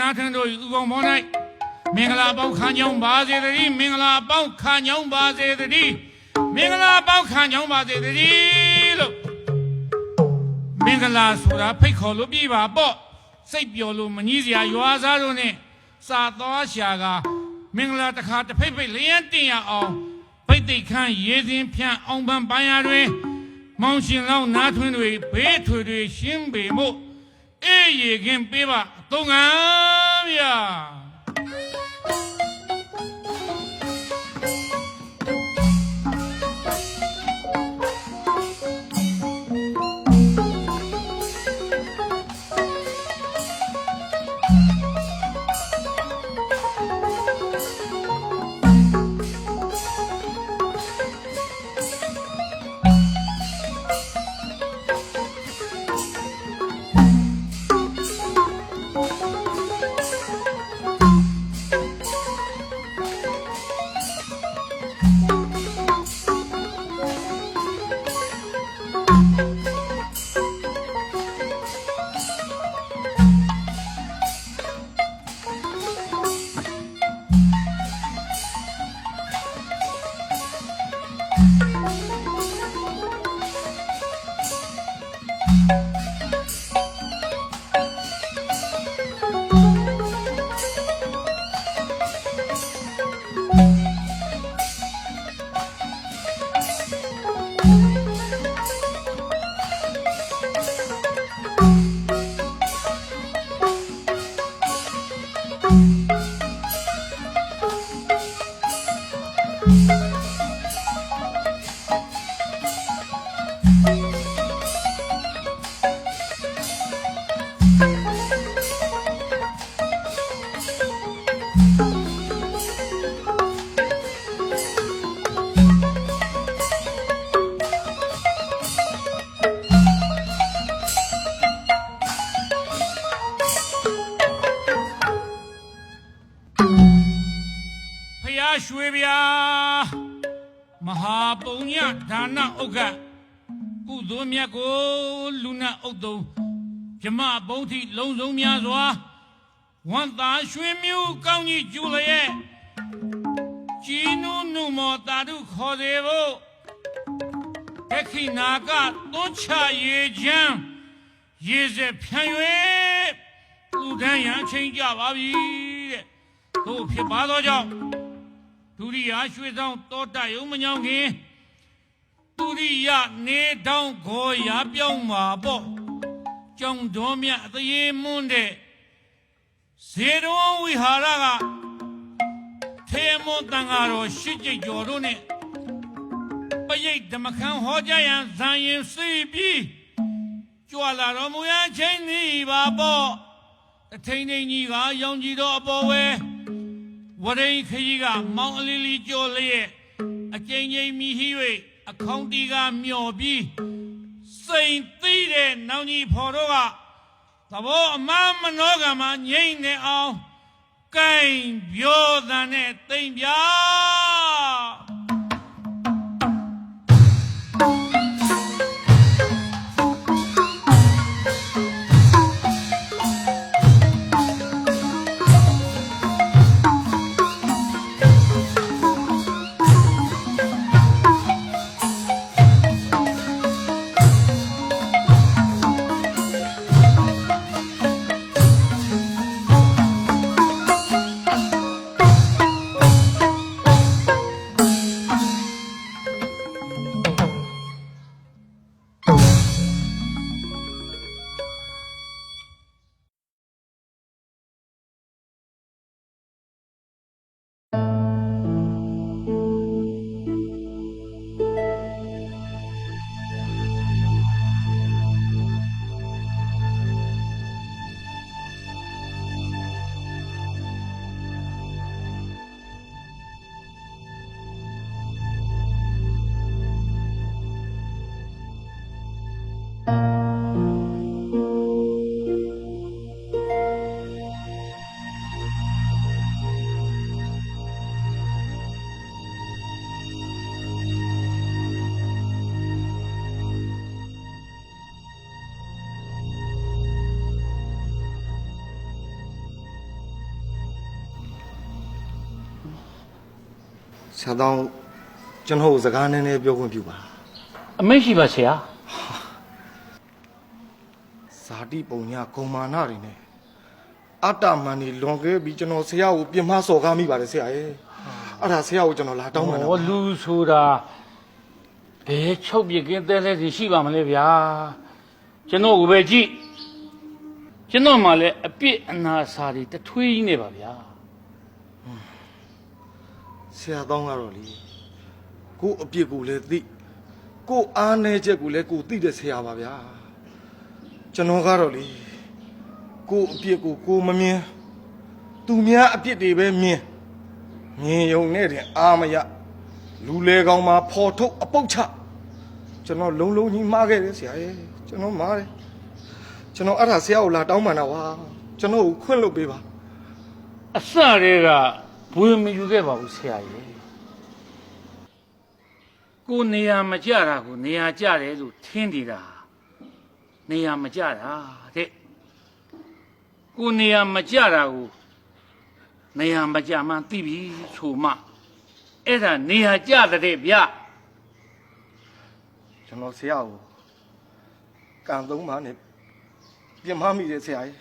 နာထန်တို့ဥပုံပေါ်၌မင်္ဂလာပေါင်းခံကြောင်းပါစေတည်းမင်္ဂလာပေါင်းခံကြောင်းပါစေတည်းမင်္ဂလာပေါင်းခံကြောင်းပါစေတည်းလို့မင်္ဂလာဆိုတာဖိတ်ခေါ်လို့ပြပါပေါ့စိတ်ပျော်လို့မငြီးစရာရွာသားတို့နဲ့စာသွားရှာကမင်္ဂလာတစ်ခါတစ်ဖိတ်ဖိတ်လျန်းတင်ရအောင်ဗိတ်သိက်ခန်းရေစင်ဖြန့်အောင်ပန်းပန်းရတွင်မောင်ရှင်လောင်းနားထွင်းတွေဘေးထွေတွေရှင်းပေမို့အေးရေခင်းပေးပါသုံးငန်းဗျာ ပုံညဒါနဥက္ကကုသိုလ်မြတ်ကိုလူနာဥတုံပြမဘုံထိလုံးစုံများစွာဝန်သားရွှင်မြူကောင်းကြီးကျူလရဲ့ជីနုနုမောတာတုခေါ်စေဖို့တခိနာကသွန်းချရေချမ်းရေစက်ဖြန့်၍လူတန်းရန်ချင်းကြပါပြီတဲ့တို့ဖြစ်ပါသောကြောင့်ဒုရိယာရွှေဆောင်တောတယုံမညောင်းခင်ဒုရိယနေတောင်းခေါ်ရပြောင်းမှာပေါ့ကျောင်းတော်မြတ်အသေးမွန်းတဲ့ဇေတော်ဝိဟာရကထေမွန်တန်ဃာတော်ရှစ်ကျိတ်ကျော်တို့နဲ့ပရိတ်ဓမ္မခန်းဟောကြားရန်ဇန်ရင်စီပြီးကြွလာတော်မူရန်ချိန်နေပါပေါ့အထိန်ထိန်ကြီးကရောင်ကြီးတော်အပေါ်ဝဲဝရိန်ခကြီးကမောင်အလီလီကျော်လျက်အကျဉ်းချင်းမြည်ဟိ၍အခေါင်းတီကမျောပြီးစိန်သိတဲ့နောင်ကြီးဖော်တို့ကသဘောအမှန်မနောကမှာငိမ့်နေအောင်ကိုင်ပြောတဲ့နဲ့တိမ်ပြဆရာတော်ကျွန်တော်စကားနည်းနည်းပြောခွင့်ပြုပါအမိတ်ရှိပါဆရာဇာတိပုံညာဂုံမာနတွေနဲ့အတ္တမန်တွေလွန်ခဲ့ပြီးကျွန်တော်ဆရာကိုပြမစော်ကားမိပါတယ်ဆရာရဲ့အဲ့ဒါဆရာကိုကျွန်တော်လာတောင်းပန်တာဟောလူဆိုတာဘယ်ချုပ်ပြကင်းတဲလဲစီရှိပါမလဲဗျာကျွန်တော်ကိုပဲကြည့်ကျွန်တော်မှလည်းအပြစ်အနာစာတွေတထွေးကြီးနေပါဗျာဆရာတောင်းကတော့လေကိုအပြစ်ကိုလည်းသိကိုအားနေချက်ကိုလည်းကိုသိတဲ့ဆရာပါဗျာကျွန်တော်ကတော့လေကိုအပြစ်ကိုကိုမမြင်သူများအပြစ်တွေပဲမြင်ယုံနဲ့တင်အာမရလူလေကောင်းမှာဖော်ထုတ်အပုတ်ချကျွန်တော်လုံးလုံးကြီးမှားခဲ့တယ်ဆရာရဲ့ကျွန်တော်မှားတယ်ကျွန်တော်အဲ့ဒါဆရာကိုလာတောင်းပန်တာပါကျွန်တော်ကိုခွင့်လွှတ်ပေးပါအစတွေကဘွေမယူခဲ့ပါဘူးဆရာရဲ့ကိုနေရာမကြတာကိုနေရာကြတယ်လို့ထင်နေတာနေရာမကြတာတဲ့ကိုနေရာမကြတာကိုနေရာမကြမှသိပြီဆိုမှအဲ့ဒါနေရာကြတဲ့ဗျကျွန်တော်ဆရာကိုကံသုံးပါနဲ့ပြမမိတယ်ဆရာကြီး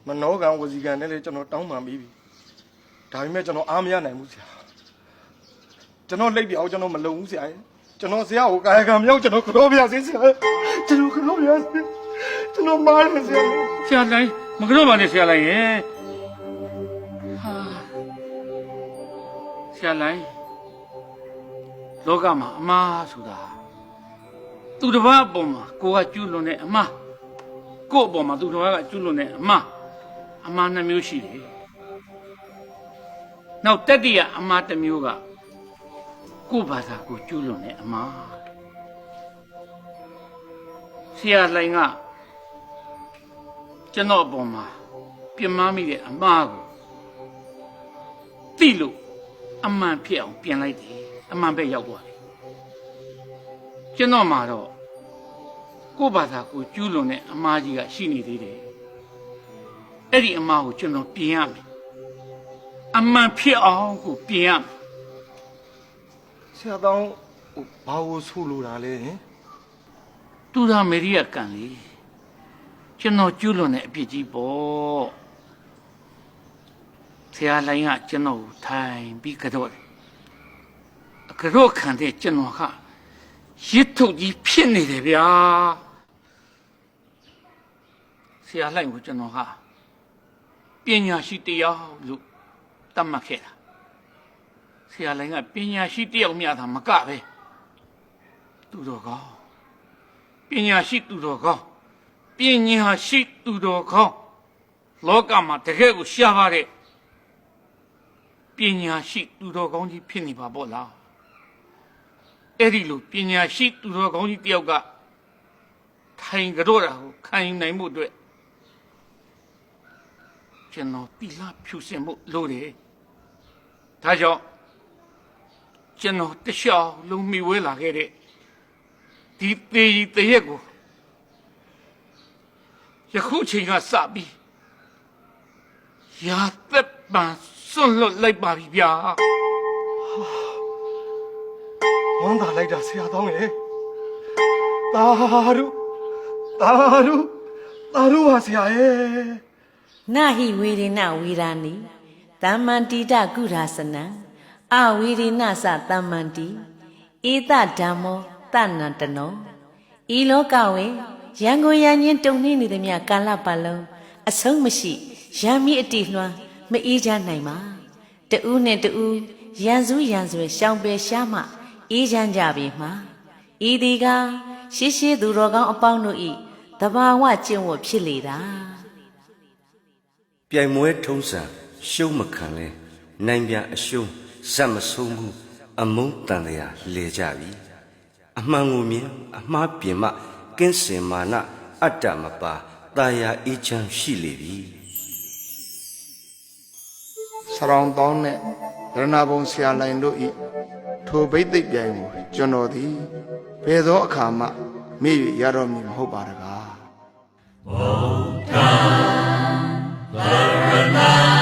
မနောကံဝစီကံနဲ့လည်းကျွန်တော်တောင်းပန်ပြီးပြီဒါပေမဲ့ကျွန်တော်အားမရနိုင်ဘူးဆရာကျွန်တော်လက်ပြောက်ကျွန်တော်မလုံဘူးဆရာကြီးကျွန်တော်ဆရာကိုကာယကံမြောက်ကျွန်တော်ကြောပြစေဆရာကျွန်တော်ကြောပြစေကျွန်တော်မားတယ်ဆရာဆရာလိုက်မကြောပါနဲ့ဆရာလိုက်ရဲ့ဟာဆရာလိုက်လောကမှာအမှားဆိုတာသူတစ်ပါးအပေါ်မှာကိုကကျူးလွန်တဲ့အမှားကို့အပေါ်မှာသူတစ်ပါးကကျူးလွန်တဲ့အမှားနှမျိုးရှိတယ်နောက်တတိယအမှားတစ်မျိုးကကို့ဘာသာကိုကျူးလွန်တဲ့အမှားဆရာလိုင်ကကျွန်တော်အပေါ်မှာပြမမိတဲ့အမှားကိုသိလို့အမှန်ဖြစ်အောင်ပြင်လိုက်တယ် အမှန်ပဲရောက်သွားတယ်ကျွန်တော်မှာတော့ကိုယ့်ဘာသာကိုကျူးလွန်တဲ့အမှားကြီးကရှိနေသေးတယ်အဲ့ဒီအမှားကိုကျွန်တော်ပြင်ရမယ်အမှန်ဖြစ်အောင်ကိုပြင်ရမယ် ဆရာတောင်းဘာလို့ဆူလို့တာလဲဟင် တူတာမေရီယာကန်လေကျွန်တော်ကျူးလွန်တဲ့အပြစ်ကြီးပေါ့ဆရာလိုင်းကကျွန်တော်ကိုထိုင်ပြီးကြော့တယ်ကြော့ခံတဲ့ကျွန်တော်ကရစ်ထုတ်ကြီးဖြစ်နေတယ်ဗျာဆရာလိုင်းကိုကျွန်တော်ကပညာရှိတရားလို့တတ်မှတ်ခဲ့တာဆရာလိုင်းကပညာရှိတယောက်မြတ်တာမကပဲသူတော်ကောင်းပညာရှိသူတော်ကောင်းပညာရှိသူတော်ကောင်းလောကမှာတကယ်ကိုရှားပါတဲ့ပညာရှိသူတော်ကောင်းကြီးဖြစ်နေပါပေါ့လားအဲ့ဒီလိုပညာရှိသူတော်ကောင်းကြီးတယောက်ကထိုင်ကြတော့တာကိုခံနိုင်မှုအတွက်ကျွန်တော်တိလဖြူစင်မှုလို့တယ်ဒါကြောင့်ကျွန်တော်တခြားလုံးမိဝဲလာခဲ့တဲ့ဒီသေးကြီးတရက်ကိုယခုချိန်ကစပြီးရာသက်ပံစွန့်လွတ်လိုက်ပါပြီဗျာ ဝမ်းသာလိုက်တာဆရာတောင်းလေတာရုပါဆရာရဲ့ နာဟိဝေရိနဝေရာနိသမ္မန္တိတကုရာစနံအဝေရိနသသမ္မန္တိဧတဓမ္မောတဏ္တနောဤလောကဝေရန်ကုန်ရန်ချင်းတုံနှင်းနေသည်မြကာလပတ်လုံးအဆုံးမရှိရံမိအတိလွှမ်းမအေးချနိုင်ပါတူးနဲ့တူးရန်စုရန်ဆွေရှောင်ပယ်ရှားမှအေးချမ်းကြပြီမှာဤဒီကရှိသူတော်ကောင်းအပေါင်းတို့ဤတဘာဝကျင့်ဝတ်ဖြစ်လေတာ ပြိုင်မွဲထုံးစံရှုံးမခံလဲနိုင်ပြန်အရှုံးဇက်မဆုံးမှုအမုန်းတန်တရားလေကြပြီအမှန်ကိုမြင်အမှားပြင်မှကင်းစင်မာနအတ္တမပါတာယာအေးချမ်းရှိလေပြီ ဆရောင်းတောင်းနဲ့ရဏဘုံဆရာလိုင်တို့ဤထိုဘိသိက်ပြိုင်ကိုကျွန်တော်သည်ဘယ်သောအခါမှမေ့၍ရတော်မူမဟုတ်ပါတကား ဗုဒ္ဓံဗရဏ